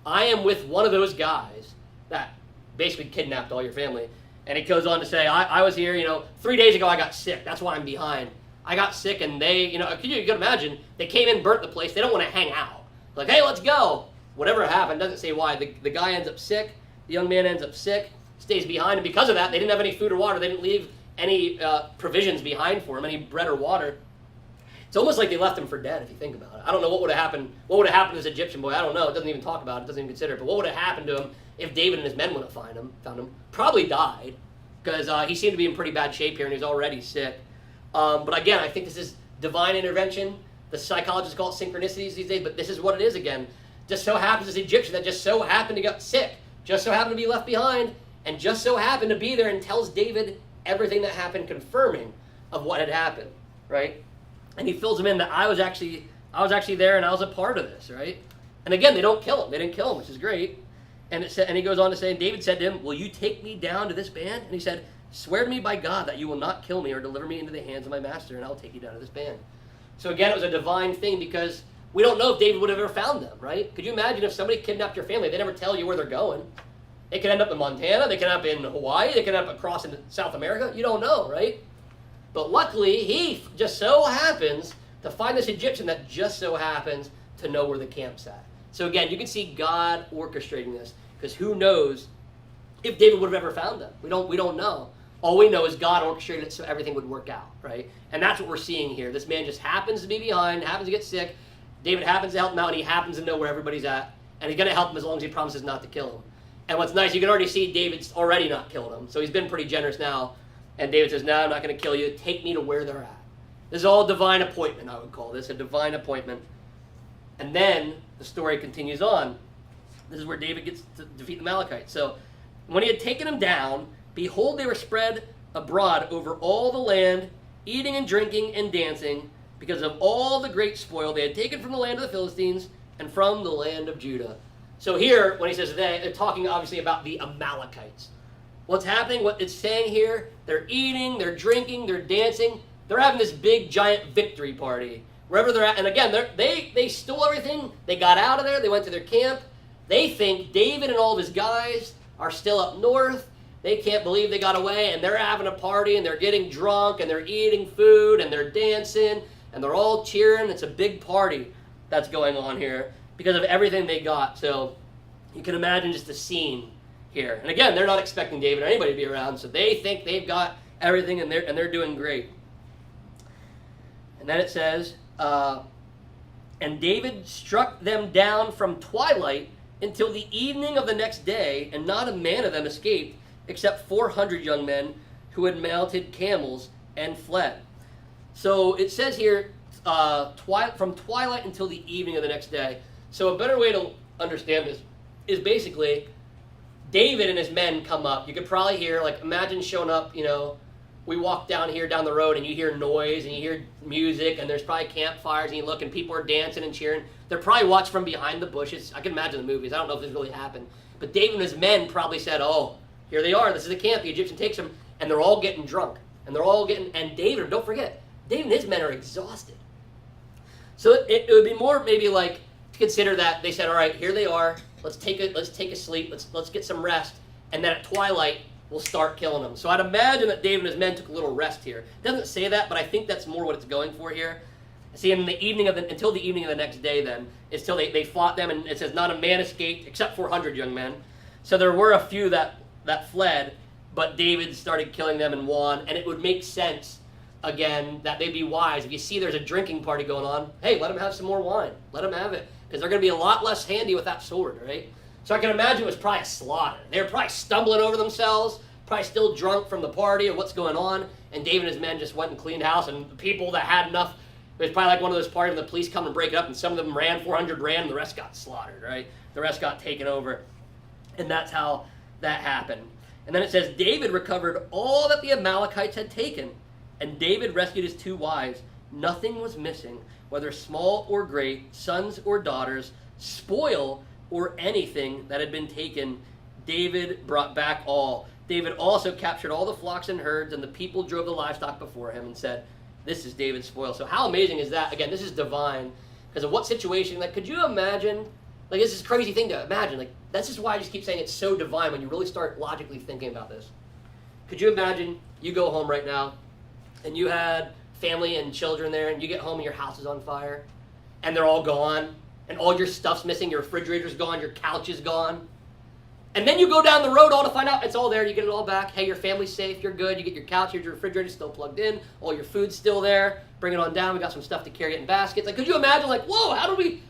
I am with one of those guys that basically kidnapped all your family. And he goes on to say, I was here, 3 days ago I got sick. That's why I'm behind. I got sick, and they, you can imagine, they came in, burnt the place. They don't want to hang out. Like, hey, let's go. Whatever happened, doesn't say why. The guy ends up sick. The young man ends up sick, stays behind. And because of that, they didn't have any food or water. They didn't leave any provisions behind for him, any bread or water. It's almost like they left him for dead, if you think about it. I don't know what would have happened. What would have happened to this Egyptian boy? I don't know. It doesn't even talk about it. It doesn't even consider it. But what would have happened to him if David and his men would have found him? Probably died, because he seemed to be in pretty bad shape here, and he's already sick. But again, I think this is divine intervention. The psychologists call it synchronicities these days, but this is what it is again. Just so happens this Egyptian that just so happened to get sick, just so happened to be left behind, and just so happened to be there and tells David everything that happened, confirming of what had happened, right? And he fills him in that I was actually there and I was a part of this, right? And again, they don't kill him. They didn't kill him, which is great. And he goes on to say, and David said to him, will you take me down to this band? And he said, swear to me by God that you will not kill me or deliver me into the hands of my master, and I'll take you down to this band. So again, it was a divine thing, because we don't know if David would have ever found them, right? Could you imagine if somebody kidnapped your family, they never tell you where they're going? They could end up in Montana, they could end up in Hawaii, they could end up across in South America. You don't know, right? But luckily, he just so happens to find this Egyptian that just so happens to know where the camp's at. So again, you can see God orchestrating this, because who knows if David would have ever found them. We don't know. All we know is God orchestrated it so everything would work out, right? And that's what we're seeing here. This man just happens to be behind, happens to get sick. David happens to help him out, and he happens to know where everybody's at. And he's going to help him as long as he promises not to kill him. And what's nice, you can already see David's already not killed him. So he's been pretty generous now. And David says, no, I'm not going to kill you. Take me to where they're at. This is all divine appointment, I would call this, a divine appointment. And then the story continues on. This is where David gets to defeat the Amalekites. So when he had taken them down, behold, they were spread abroad over all the land, eating and drinking and dancing, because of all the great spoil they had taken from the land of the Philistines and from the land of Judah. So here, when he says they, they're talking obviously about the Amalekites. What's happening, what it's saying here, they're eating, they're drinking, they're dancing. They're having this big, giant victory party. Wherever they're at, and again, they stole everything. They got out of there. They went to their camp. They think David and all of his guys are still up north. They can't believe they got away, and they're having a party, and they're getting drunk, and they're eating food, and they're dancing, and they're all cheering. It's a big party that's going on here because of everything they got. So you can imagine just the scene here. And again, they're not expecting David or anybody to be around, so they think they've got everything, and they're doing great. And then it says, and David struck them down from twilight until the evening of the next day, and not a man of them escaped, except 400 young men who had mounted camels and fled. So it says here, from twilight until the evening of the next day. So a better way to understand this is basically David and his men come up. You could probably hear, like, imagine showing up, we walk down here down the road and you hear noise and you hear music and there's probably campfires and you look and people are dancing and cheering. They're probably watched from behind the bushes. I can imagine the movies. I don't know if this really happened. But David and his men probably said, oh, here they are. This is the camp. The Egyptian takes them. And they're all getting drunk. And David, don't forget, David and his men are exhausted. So it would be more maybe like to consider that they said, all right, here they are. Let's take a sleep. Let's get some rest. And then at twilight, we'll start killing them. So I'd imagine that David and his men took a little rest here. It doesn't say that, but I think that's more what it's going for here. See, until the evening of the next day then, it's till they fought them, and it says not a man escaped, except 400 young men. So there were a few that fled, but David started killing them and won, and it would make sense, again, that they'd be wise. If you see there's a drinking party going on, hey, let them have some more wine. Let them have it, because they're going to be a lot less handy with that sword, right? So I can imagine it was probably a slaughter. They were probably stumbling over themselves, probably still drunk from the party or what's going on, and David and his men just went and cleaned house, and the people that had enough, it was probably like one of those parties when the police come and break it up, and some of them ran, 400 ran, and the rest got slaughtered, right? The rest got taken over, and that's how that happened. And then it says, David recovered all that the Amalekites had taken, and David rescued his 2 wives. Nothing was missing, whether small or great, sons or daughters, spoil or anything that had been taken. David brought back all. David also captured all the flocks and herds, and the people drove the livestock before him and said, this is David's spoil. So how amazing is that? Again, this is divine. Because of what situation? Like, could you imagine? Like, this is a crazy thing to imagine. Like, that's just why I just keep saying it's so divine when you really start logically thinking about this. Could you imagine you go home right now, and you had family and children there, and you get home and your house is on fire, and they're all gone, and all your stuff's missing, your refrigerator's gone, your couch is gone. And then you go down the road all to find out it's all there, you get it all back. Hey, your family's safe, you're good, you get your couch, your refrigerator's still plugged in, all your food's still there, bring it on down, we got some stuff to carry it in baskets. Like, could you imagine, like, whoa,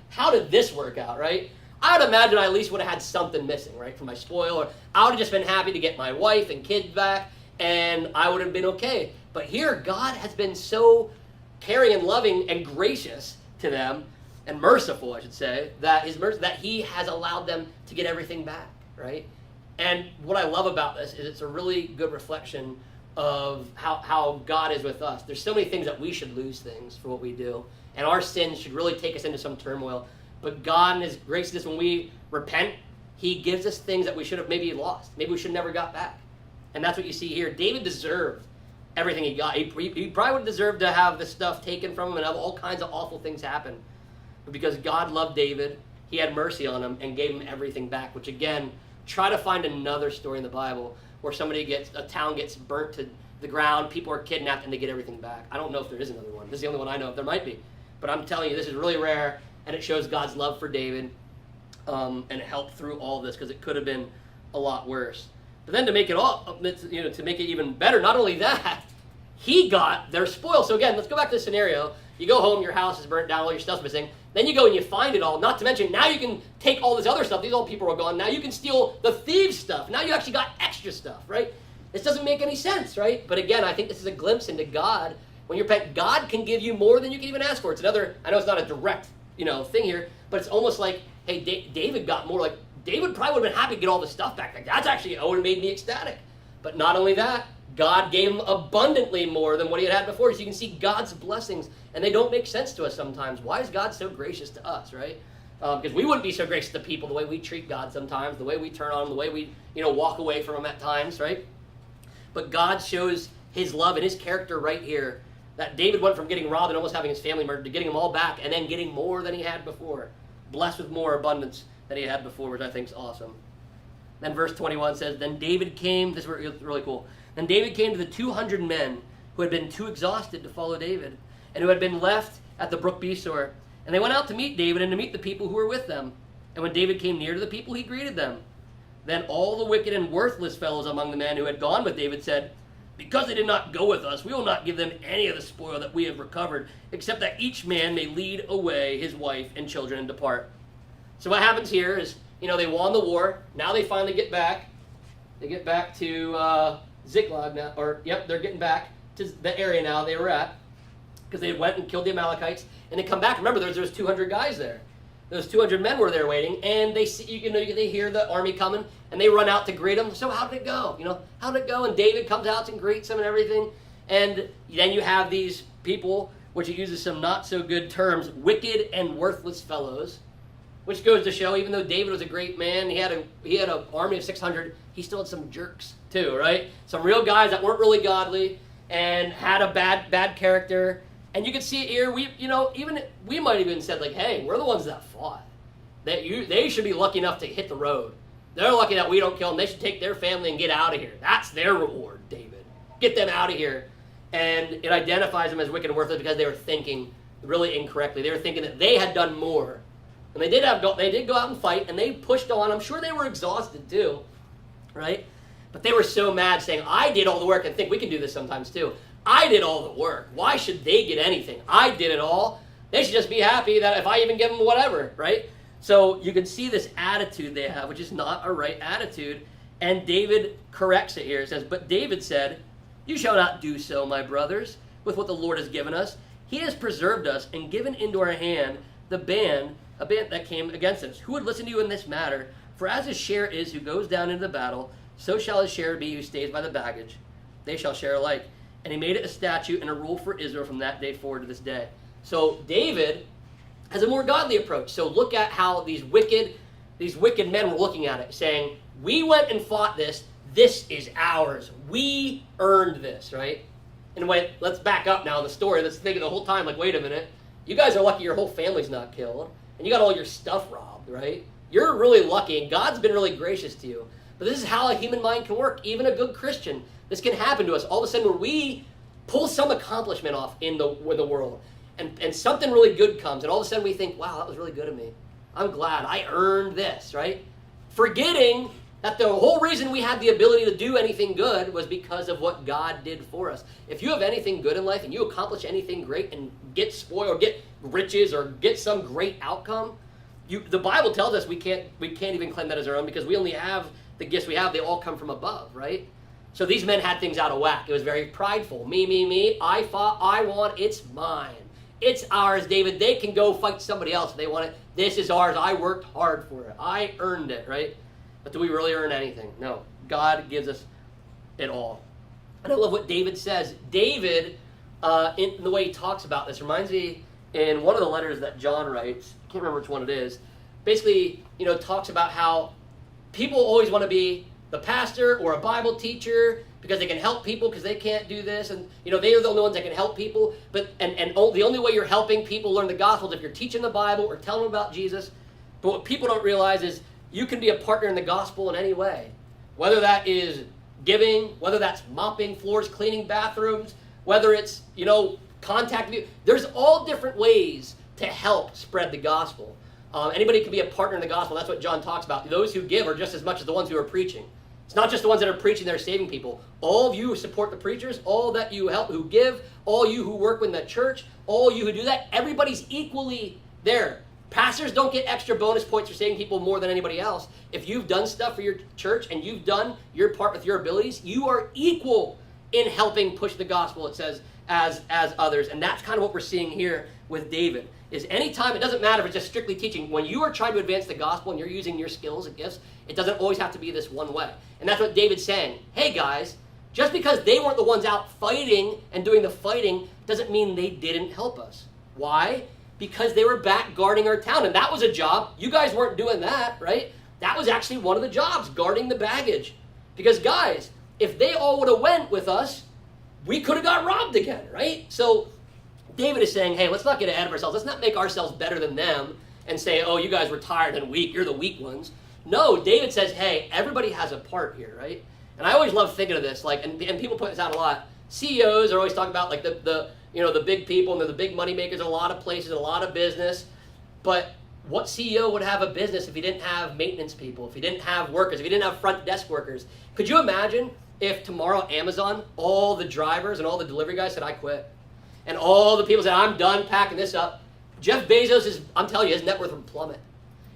how did this work out, right? I would imagine I at least would have had something missing, right, from my spoil, or I would have just been happy to get my wife and kids back, and I would have been okay. But here, God has been so caring and loving and gracious to them, and merciful, I should say, that He has allowed them to get everything back, right? And what I love about this is it's a really good reflection of how God is with us. There's so many things that we should lose things for what we do, and our sins should really take us into some turmoil. But God in His graciousness, when we repent, He gives us things that we should have maybe lost. Maybe we should have never got back. And that's what you see here. David deserved everything he got. He probably would deserve to have this stuff taken from him and have all kinds of awful things happen. But because God loved David, He had mercy on him and gave him everything back, which again Try to find another story in the Bible where a town gets burnt to the ground, people are kidnapped, and they get everything back. I don't know if there is another one. This is the only one I know of. There might be. But I'm telling you, this is really rare, and it shows God's love for David, and it helped through all this, because it could have been a lot worse. But then to make it even better, not only that, he got their spoil. So again, let's go back to the scenario. You go home, your house is burnt down, all your stuff's missing. Then you go and you find it all. Not to mention, now you can take all this other stuff. These old people are gone. Now you can steal the thieves' stuff. Now you actually got extra stuff, right? This doesn't make any sense, right? But again, I think this is a glimpse into God. When you're pet, God can give you more than you can even ask for. It's another, I know it's not a direct, thing here, but it's almost like, hey, David got more. Like, David probably would have been happy to get all this stuff back. Like, that's actually, it would have made me ecstatic. But not only that, God gave him abundantly more than what he had before. So you can see God's blessings, and they don't make sense to us sometimes. Why is God so gracious to us, right? Because we wouldn't be so gracious to people the way we treat God sometimes, the way we turn on him, the way we, walk away from him at times, right? But God shows his love and his character right here, that David went from getting robbed and almost having his family murdered to getting them all back and then getting more than he had before. Blessed with more abundance than he had before, which I think is awesome. Then verse 21 says, Then David came, this is really cool. Then David came to the 200 men who had been too exhausted to follow David and who had been left at the brook Besor. And they went out to meet David and to meet the people who were with them. And when David came near to the people, he greeted them. Then all the wicked and worthless fellows among the men who had gone with David said, Because they did not go with us, we will not give them any of the spoil that we have recovered, except that each man may lead away his wife and children and depart. So what happens here is, they won the war. Now they finally get back. They get back to Ziklag now, they're getting back to the area now they were at, because they went and killed the Amalekites, and they come back. Remember, there's 200 guys there. Those 200 men were there waiting, and they see, they hear the army coming, and they run out to greet them. So how did it go? How did it go? And David comes out and greets them and everything. And then you have these people, which it uses some not so good terms, wicked and worthless fellows, which goes to show, even though David was a great man, he had an army of 600, he still had some jerks too, right? Some real guys that weren't really godly and had a bad character. And you can see it here. We might even said, like, hey, we're the ones that fought. They should be lucky enough to hit the road. They're lucky that we don't kill them. They should take their family and get out of here. That's their reward, David. Get them out of here. And it identifies them as wicked and worthless because they were thinking really incorrectly. They were thinking that they had done more. And they did go out and fight, and they pushed on. I'm sure they were exhausted too, right? But they were so mad, saying, I did all the work, and think we can do this sometimes too. I did all the work. Why should they get anything? I did it all. They should just be happy that if I even give them whatever, right? So you can see this attitude they have, which is not a right attitude. And David corrects it here. It says, But David said, You shall not do so, my brothers, with what the Lord has given us. He has preserved us and given into our hand a band that came against us. Who would listen to you in this matter? For as his share is who goes down into the battle, so shall his share be who stays by the baggage. They shall share alike. And he made it a statute and a rule for Israel from that day forward to this day. So David has a more godly approach. So look at how these wicked men were looking at it, saying, we went and fought this. This is ours. We earned this, right? And wait, let's back up now in the story. Let's think of the whole time, like, wait a minute. You guys are lucky your whole family's not killed. And you got all your stuff robbed, right? You're really lucky, and God's been really gracious to you. But this is how a human mind can work. Even a good Christian, this can happen to us. All of a sudden, where we pull some accomplishment off in the world, and something really good comes, and all of a sudden we think, wow, that was really good of me. I'm glad I earned this, right? Forgetting that the whole reason we had the ability to do anything good was because of what God did for us. If you have anything good in life and you accomplish anything great and get spoiled or get riches or get some great outcome, the Bible tells us we can't even claim that as our own, because we only have the gifts we have. They all come from above, right? So these men had things out of whack. It was very prideful. Me. I fought. I won. It's mine. It's ours, David. They can go fight somebody else if they want it. This is ours. I worked hard for it. I earned it, right? But do we really earn anything? No. God gives us it all. And I love what David says. David, in the way he talks about this, reminds me in one of the letters that John writes, I can't remember which one it is, basically, talks about how people always want to be the pastor or a Bible teacher because they can help people because they can't do this. And, they are the only ones that can help people. But the only way you're helping people learn the gospel is if you're teaching the Bible or telling them about Jesus. But what people don't realize is you can be a partner in the gospel in any way. Whether that is giving, whether that's mopping floors, cleaning bathrooms, whether it's, contacting you. There's all different ways to help spread the gospel. Anybody can be a partner in the gospel. That's what John talks about. Those who give are just as much as the ones who are preaching. It's not just the ones that are preaching that are saving people. All of you who support the preachers, all that you help, who give, all you who work in the church, all you who do that, everybody's equally there. Pastors don't get extra bonus points for saving people more than anybody else. If you've done stuff for your church and you've done your part with your abilities, you are equal in helping push the gospel, it says, as others. And that's kind of what we're seeing here with David. Is anytime, it doesn't matter if it's just strictly teaching, when you are trying to advance the gospel and you're using your skills and gifts, it doesn't always have to be this one way. And that's what David's saying. Hey guys, just because they weren't the ones out fighting and doing the fighting doesn't mean they didn't help us. Why? Because they were back guarding our town, and that was a job. You guys weren't doing that, right? That was actually one of the jobs, guarding the baggage. Because guys, if they all would have went with us, we could have got robbed again, right? So David is saying, hey, let's not get ahead of ourselves. Let's not make ourselves better than them and say, oh, you guys were tired and weak. You're the weak ones. No, David says, hey, everybody has a part here, right? And I always love thinking of this, and people point this out a lot. CEOs are always talking about like the big people, and they're the big money makers in a lot of places, a lot of business. But what CEO would have a business if he didn't have maintenance people, if he didn't have workers, if he didn't have front desk workers? Could you imagine if tomorrow Amazon, all the drivers and all the delivery guys said, I quit? And all the people said, I'm done packing this up. Jeff Bezos, I'm telling you, his net worth would plummet.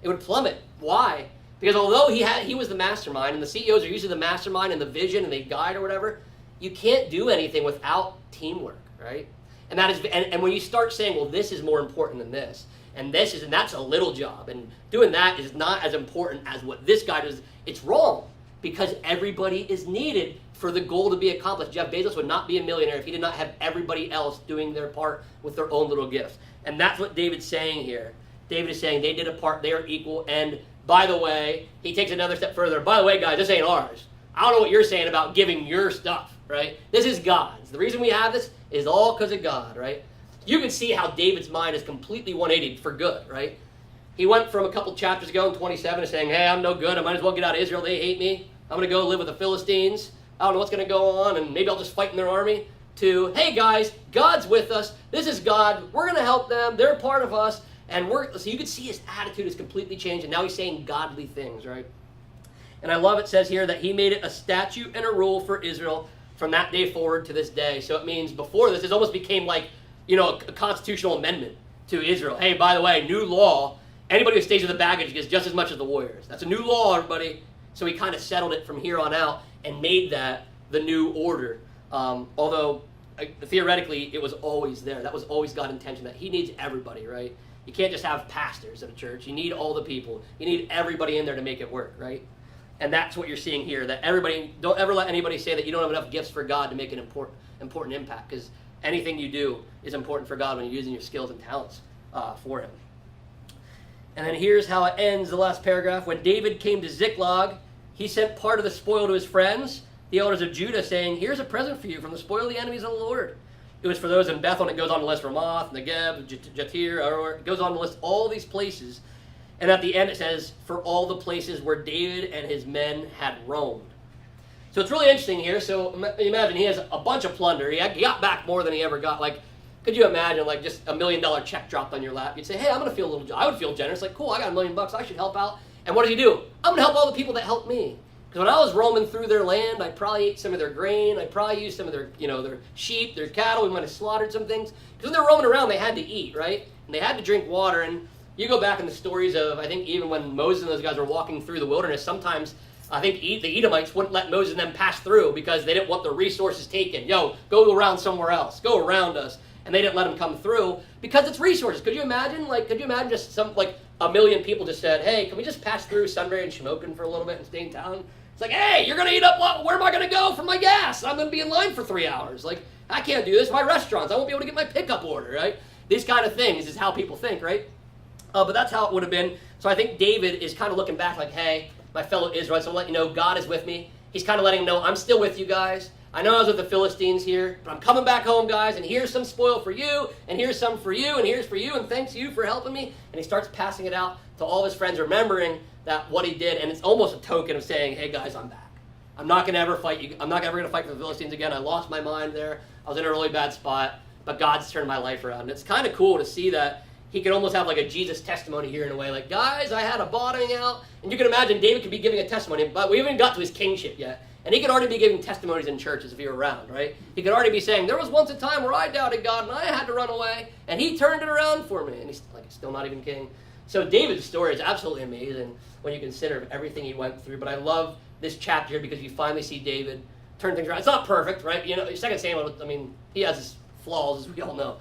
It would plummet. Why? Because although he was the mastermind, and the CEOs are usually the mastermind and the vision and the guide or whatever, you can't do anything without teamwork, right? And that is, and when you start saying, well, this is more important than this, and that's a little job, and doing that is not as important as what this guy does, it's wrong, because everybody is needed for the goal to be accomplished. Jeff Bezos would not be a millionaire if he did not have everybody else doing their part with their own little gifts. And that's what David's saying here. David is saying they did a part, they are equal, and by the way, he takes another step further. By the way, guys, this ain't ours. I don't know what you're saying about giving your stuff, right? This is God's. The reason we have this is all because of God, right? You can see how David's mind is completely 180 for good, right? He went from a couple chapters ago in 27 to saying, hey, I'm no good. I might as well get out of Israel. They hate me. I'm going to go live with the Philistines. I don't know what's going to go on, and maybe I'll just fight in their army. To, hey, guys, God's with us. This is God. We're going to help them. They're part of us. And so you can see his attitude has completely changed, and now he's saying godly things, right? And I love it says here that he made it a statute and a rule for Israel from that day forward to this day. So it means before this, it almost became like, a constitutional amendment to Israel. Hey, by the way, new law, anybody who stays with the baggage gets just as much as the warriors. That's a new law, everybody. So he kind of settled it from here on out and made that the new order. Although, theoretically, it was always there. That was always God's intention, that he needs everybody, right? You can't just have pastors at a church. You need all the people. You need everybody in there to make it work, right? And that's what you're seeing here, that everybody, don't ever let anybody say that you don't have enough gifts for God to make an important impact, because anything you do is important for God when you're using your skills and talents for him. And then here's how it ends, the last paragraph. When David came to Ziklag, he sent part of the spoil to his friends, the elders of Judah, saying, here's a present for you from the spoil of the enemies of the Lord. It was for those in Bethel, and it goes on to list Ramoth, Negeb, Jatir, it goes on to list all these places. And at the end it says, for all the places where David and his men had roamed. So it's really interesting here. So imagine he has a bunch of plunder. He got back more than he ever got. Like, could you imagine like just $1 million check dropped on your lap? You'd say, hey, I'm going to feel a little, I would feel generous. Like, cool, I got $1 million. I should help out. And what does he do? I'm going to help all the people that helped me. Because when I was roaming through their land, I probably ate some of their grain. I probably used some of their, their sheep, their cattle. We might have slaughtered some things. Because when they're roaming around, they had to eat, right? And they had to drink water. And you go back in the stories of, I think even when Moses and those guys were walking through the wilderness, sometimes I think the Edomites wouldn't let Moses and them pass through because they didn't want the resources taken. Yo, go around somewhere else. Go around us. And they didn't let them come through because it's resources. Could you imagine? Just some, 1 million people just said, hey, can we just pass through Sunbury and Shamokin for a little bit and stay in town? It's like, hey, you're going to eat up, where am I going to go for my gas? I'm going to be in line for 3 hours. Like, I can't do this. My restaurants, I won't be able to get my pickup order, right? These kind of things is how people think, right? But that's how it would have been. So I think David is kind of looking back like, hey, my fellow Israelites, I'm letting you know God is with me. He's kind of letting them know, I'm still with you guys. I know I was with the Philistines here, but I'm coming back home, guys, and here's some spoil for you, and here's some for you, and here's for you, and thanks you for helping me. And he starts passing it out to all his friends, remembering that what he did, and it's almost a token of saying, hey, guys, I'm back. I'm not going to ever fight you. I'm not ever going to fight for the Philistines again. I lost my mind there. I was in a really bad spot, but God's turned my life around. And it's kind of cool to see that he could almost have like a Jesus testimony here in a way. Like, guys, I had a bottoming out. And you can imagine David could be giving a testimony, but we haven't got to his kingship yet. And he could already be giving testimonies in churches if he were around, right? He could already be saying, there was once a time where I doubted God and I had to run away, and he turned it around for me. And he's like still not even king. So David's story is absolutely amazing when you consider everything he went through. But I love this chapter here because you finally see David turn things around. It's not perfect, right? You know, 2 Samuel, I mean, he has his flaws, as we all know.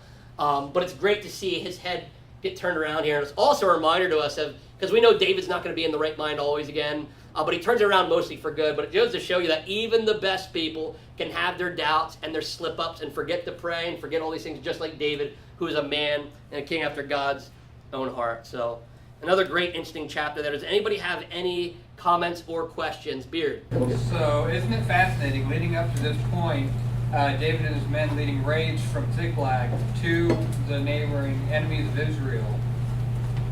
But it's great to see his head get turned around here. And it's also a reminder to us of, because we know David's not going to be in the right mind always again, but he turns it around mostly for good. But it goes to show you that even the best people can have their doubts and their slip-ups and forget to pray and forget all these things, just like David, who is a man and a king after God's own heart. So another great, interesting chapter there. Does anybody have any comments or questions? Beard. So isn't it fascinating, leading up to this point, David and his men leading raids from Ziklag to the neighboring enemies of Israel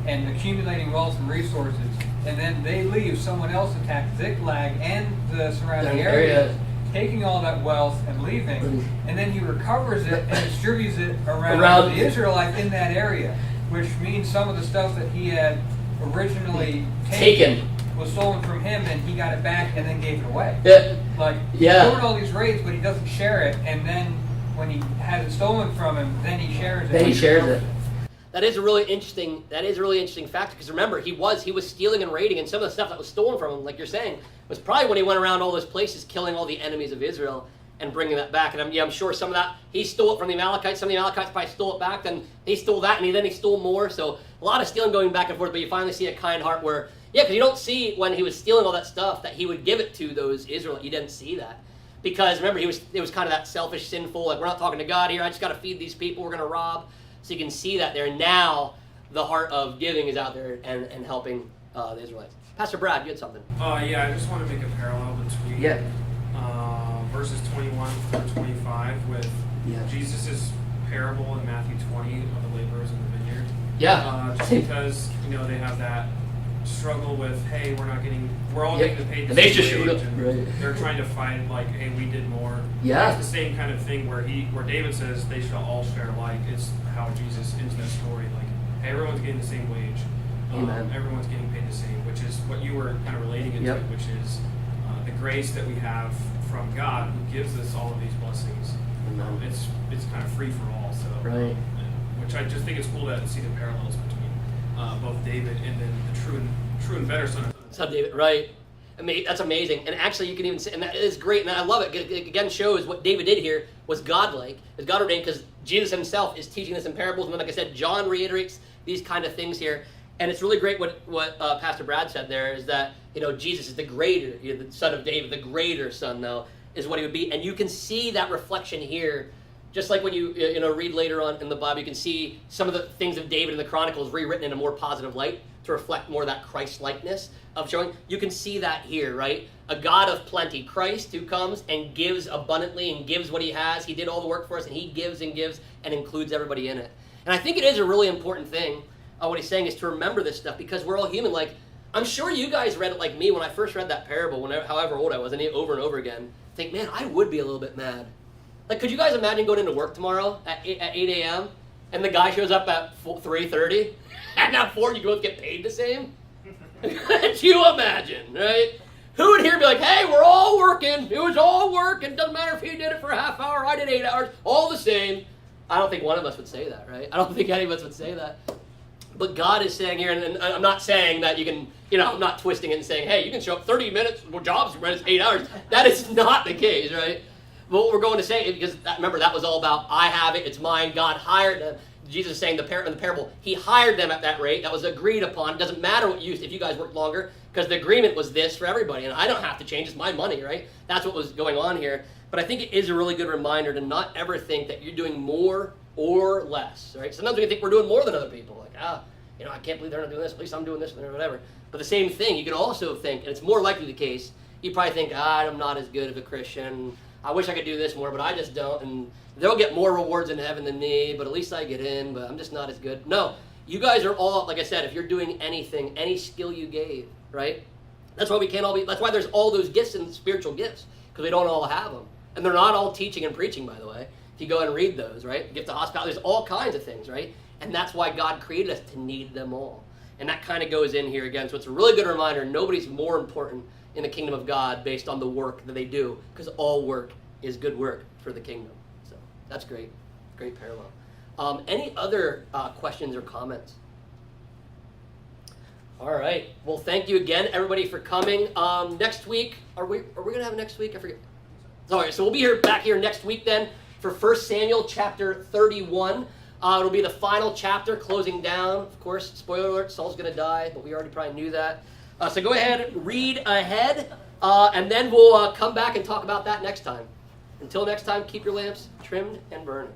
and accumulating wealth and resources, and then they leave, someone else attacks Ziklag and the surrounding areas, taking all that wealth and leaving, and then he recovers it and distributes it around the Israelites in that area, which means some of the stuff that he had originally taken was stolen from him, and he got it back and then gave it away. He's doing all these raids, but he doesn't share it, and then when he has it stolen from him, then he shares it. That is a really interesting factor, because remember, he was stealing and raiding, and some of the stuff that was stolen from him, like you're saying, was probably when he went around all those places killing all the enemies of Israel and bringing that back. And I'm sure some of that, he stole it from the Amalekites. Some of the Amalekites probably stole it back. Then he stole that, and then he stole more. So a lot of stealing going back and forth, but you finally see a kind heart where, because you don't see when he was stealing all that stuff that he would give it to those Israelites. You didn't see that. Because remember, it was kind of that selfish, sinful, like, we're not talking to God here. I just got to feed these people. We're going to rob. So you can see that there. And now the heart of giving is out there and helping the Israelites. Pastor Brad, you had something. Yeah, I just want to make a parallel between verses 21 through 25 with Jesus' parable in Matthew 20 of the laborers in the vineyard. Just because, they have that struggle with, hey, we're all getting paid the same wage, and they're trying to find, like, hey, we did more. It's the same kind of thing where David says they should all share alike. It's how Jesus ends that story, like, hey, everyone's getting the same wage. Everyone's getting paid the same, which is what you were kind of relating it to, which is the grace that we have from God, who gives us all of these blessings. It's kind of free for all. So, which I just think it's cool to see the parallels between both David and then the true and better son. Son David, right? I mean, that's amazing. And actually, you can even say, and that is great, and I love it. It again shows what David did here was godlike, is God ordained, because Jesus himself is teaching this in parables. And then, like I said, John reiterates these kind of things here. And it's really great what Pastor Brad said there, is that, Jesus is the greater, the son of David, the greater son, though, is what he would be. And you can see that reflection here, just like when you read later on in the Bible, you can see some of the things of David in the Chronicles rewritten in a more positive light to reflect more that Christ-likeness of showing. You can see that here, right? A God of plenty, Christ, who comes and gives abundantly and gives what he has. He did all the work for us, and he gives and gives and includes everybody in it. And I think it is a really important thing. What he's saying is to remember this stuff, because we're all human. Like, I'm sure you guys read it like me when I first read that parable, however old I was, and over over, think, man, I would be a little bit mad. Like, could you guys imagine going into work tomorrow at 8 a.m. and the guy shows up at 3:30, and at 4 you both get paid the same? Could you imagine, right? Who would here be like, hey, we're all working. It was all work. It doesn't matter if he did it for a half hour, I did 8 hours, all the same. I don't think one of us would say that, right? I don't think any of us would say that. But God is saying here, and I'm not saying that you can, I'm not twisting it and saying, hey, you can show up 30 minutes, well, jobs read is 8 hours. That is not the case, right? But what we're going to say, because remember, that was all about, I have it, it's mine, God hired them. Jesus is saying in the parable, he hired them at that rate. That was agreed upon. It doesn't matter if you guys work longer, because the agreement was this for everybody, and I don't have to change. It's my money, right? That's what was going on here. But I think it is a really good reminder to not ever think that you're doing more or less, right? Sometimes we think we're doing more than other people. Like, I can't believe they're not doing this. At least I'm doing this or whatever. But the same thing, you can also think, and it's more likely the case, you probably think, I'm not as good of a Christian. I wish I could do this more, but I just don't. And they'll get more rewards in heaven than me, but at least I get in, but I'm just not as good. No, you guys are all, like I said, if you're doing anything, any skill you gave, right? That's why we can't all be, that's why there's all those gifts and spiritual gifts, because we don't all have them. And they're not all teaching and preaching, by the way. If you go and read those, right? Gift of hospitality, there's all kinds of things, right? And that's why God created us to need them all. And that kind of goes in here again. So it's a really good reminder, nobody's more important in the kingdom of God based on the work that they do, because all work is good work for the kingdom. So that's great. Great parallel. Any other questions or comments? All right. Well, thank you again, everybody, for coming. Next week, are we going to have next week? I forget. All right, so we'll be back here next week then for 1 Samuel chapter 31. It'll be the final chapter, closing down. Of course, spoiler alert, Saul's going to die, but we already probably knew that. So go ahead, read ahead, and then we'll come back and talk about that next time. Until next time, keep your lamps trimmed and burning.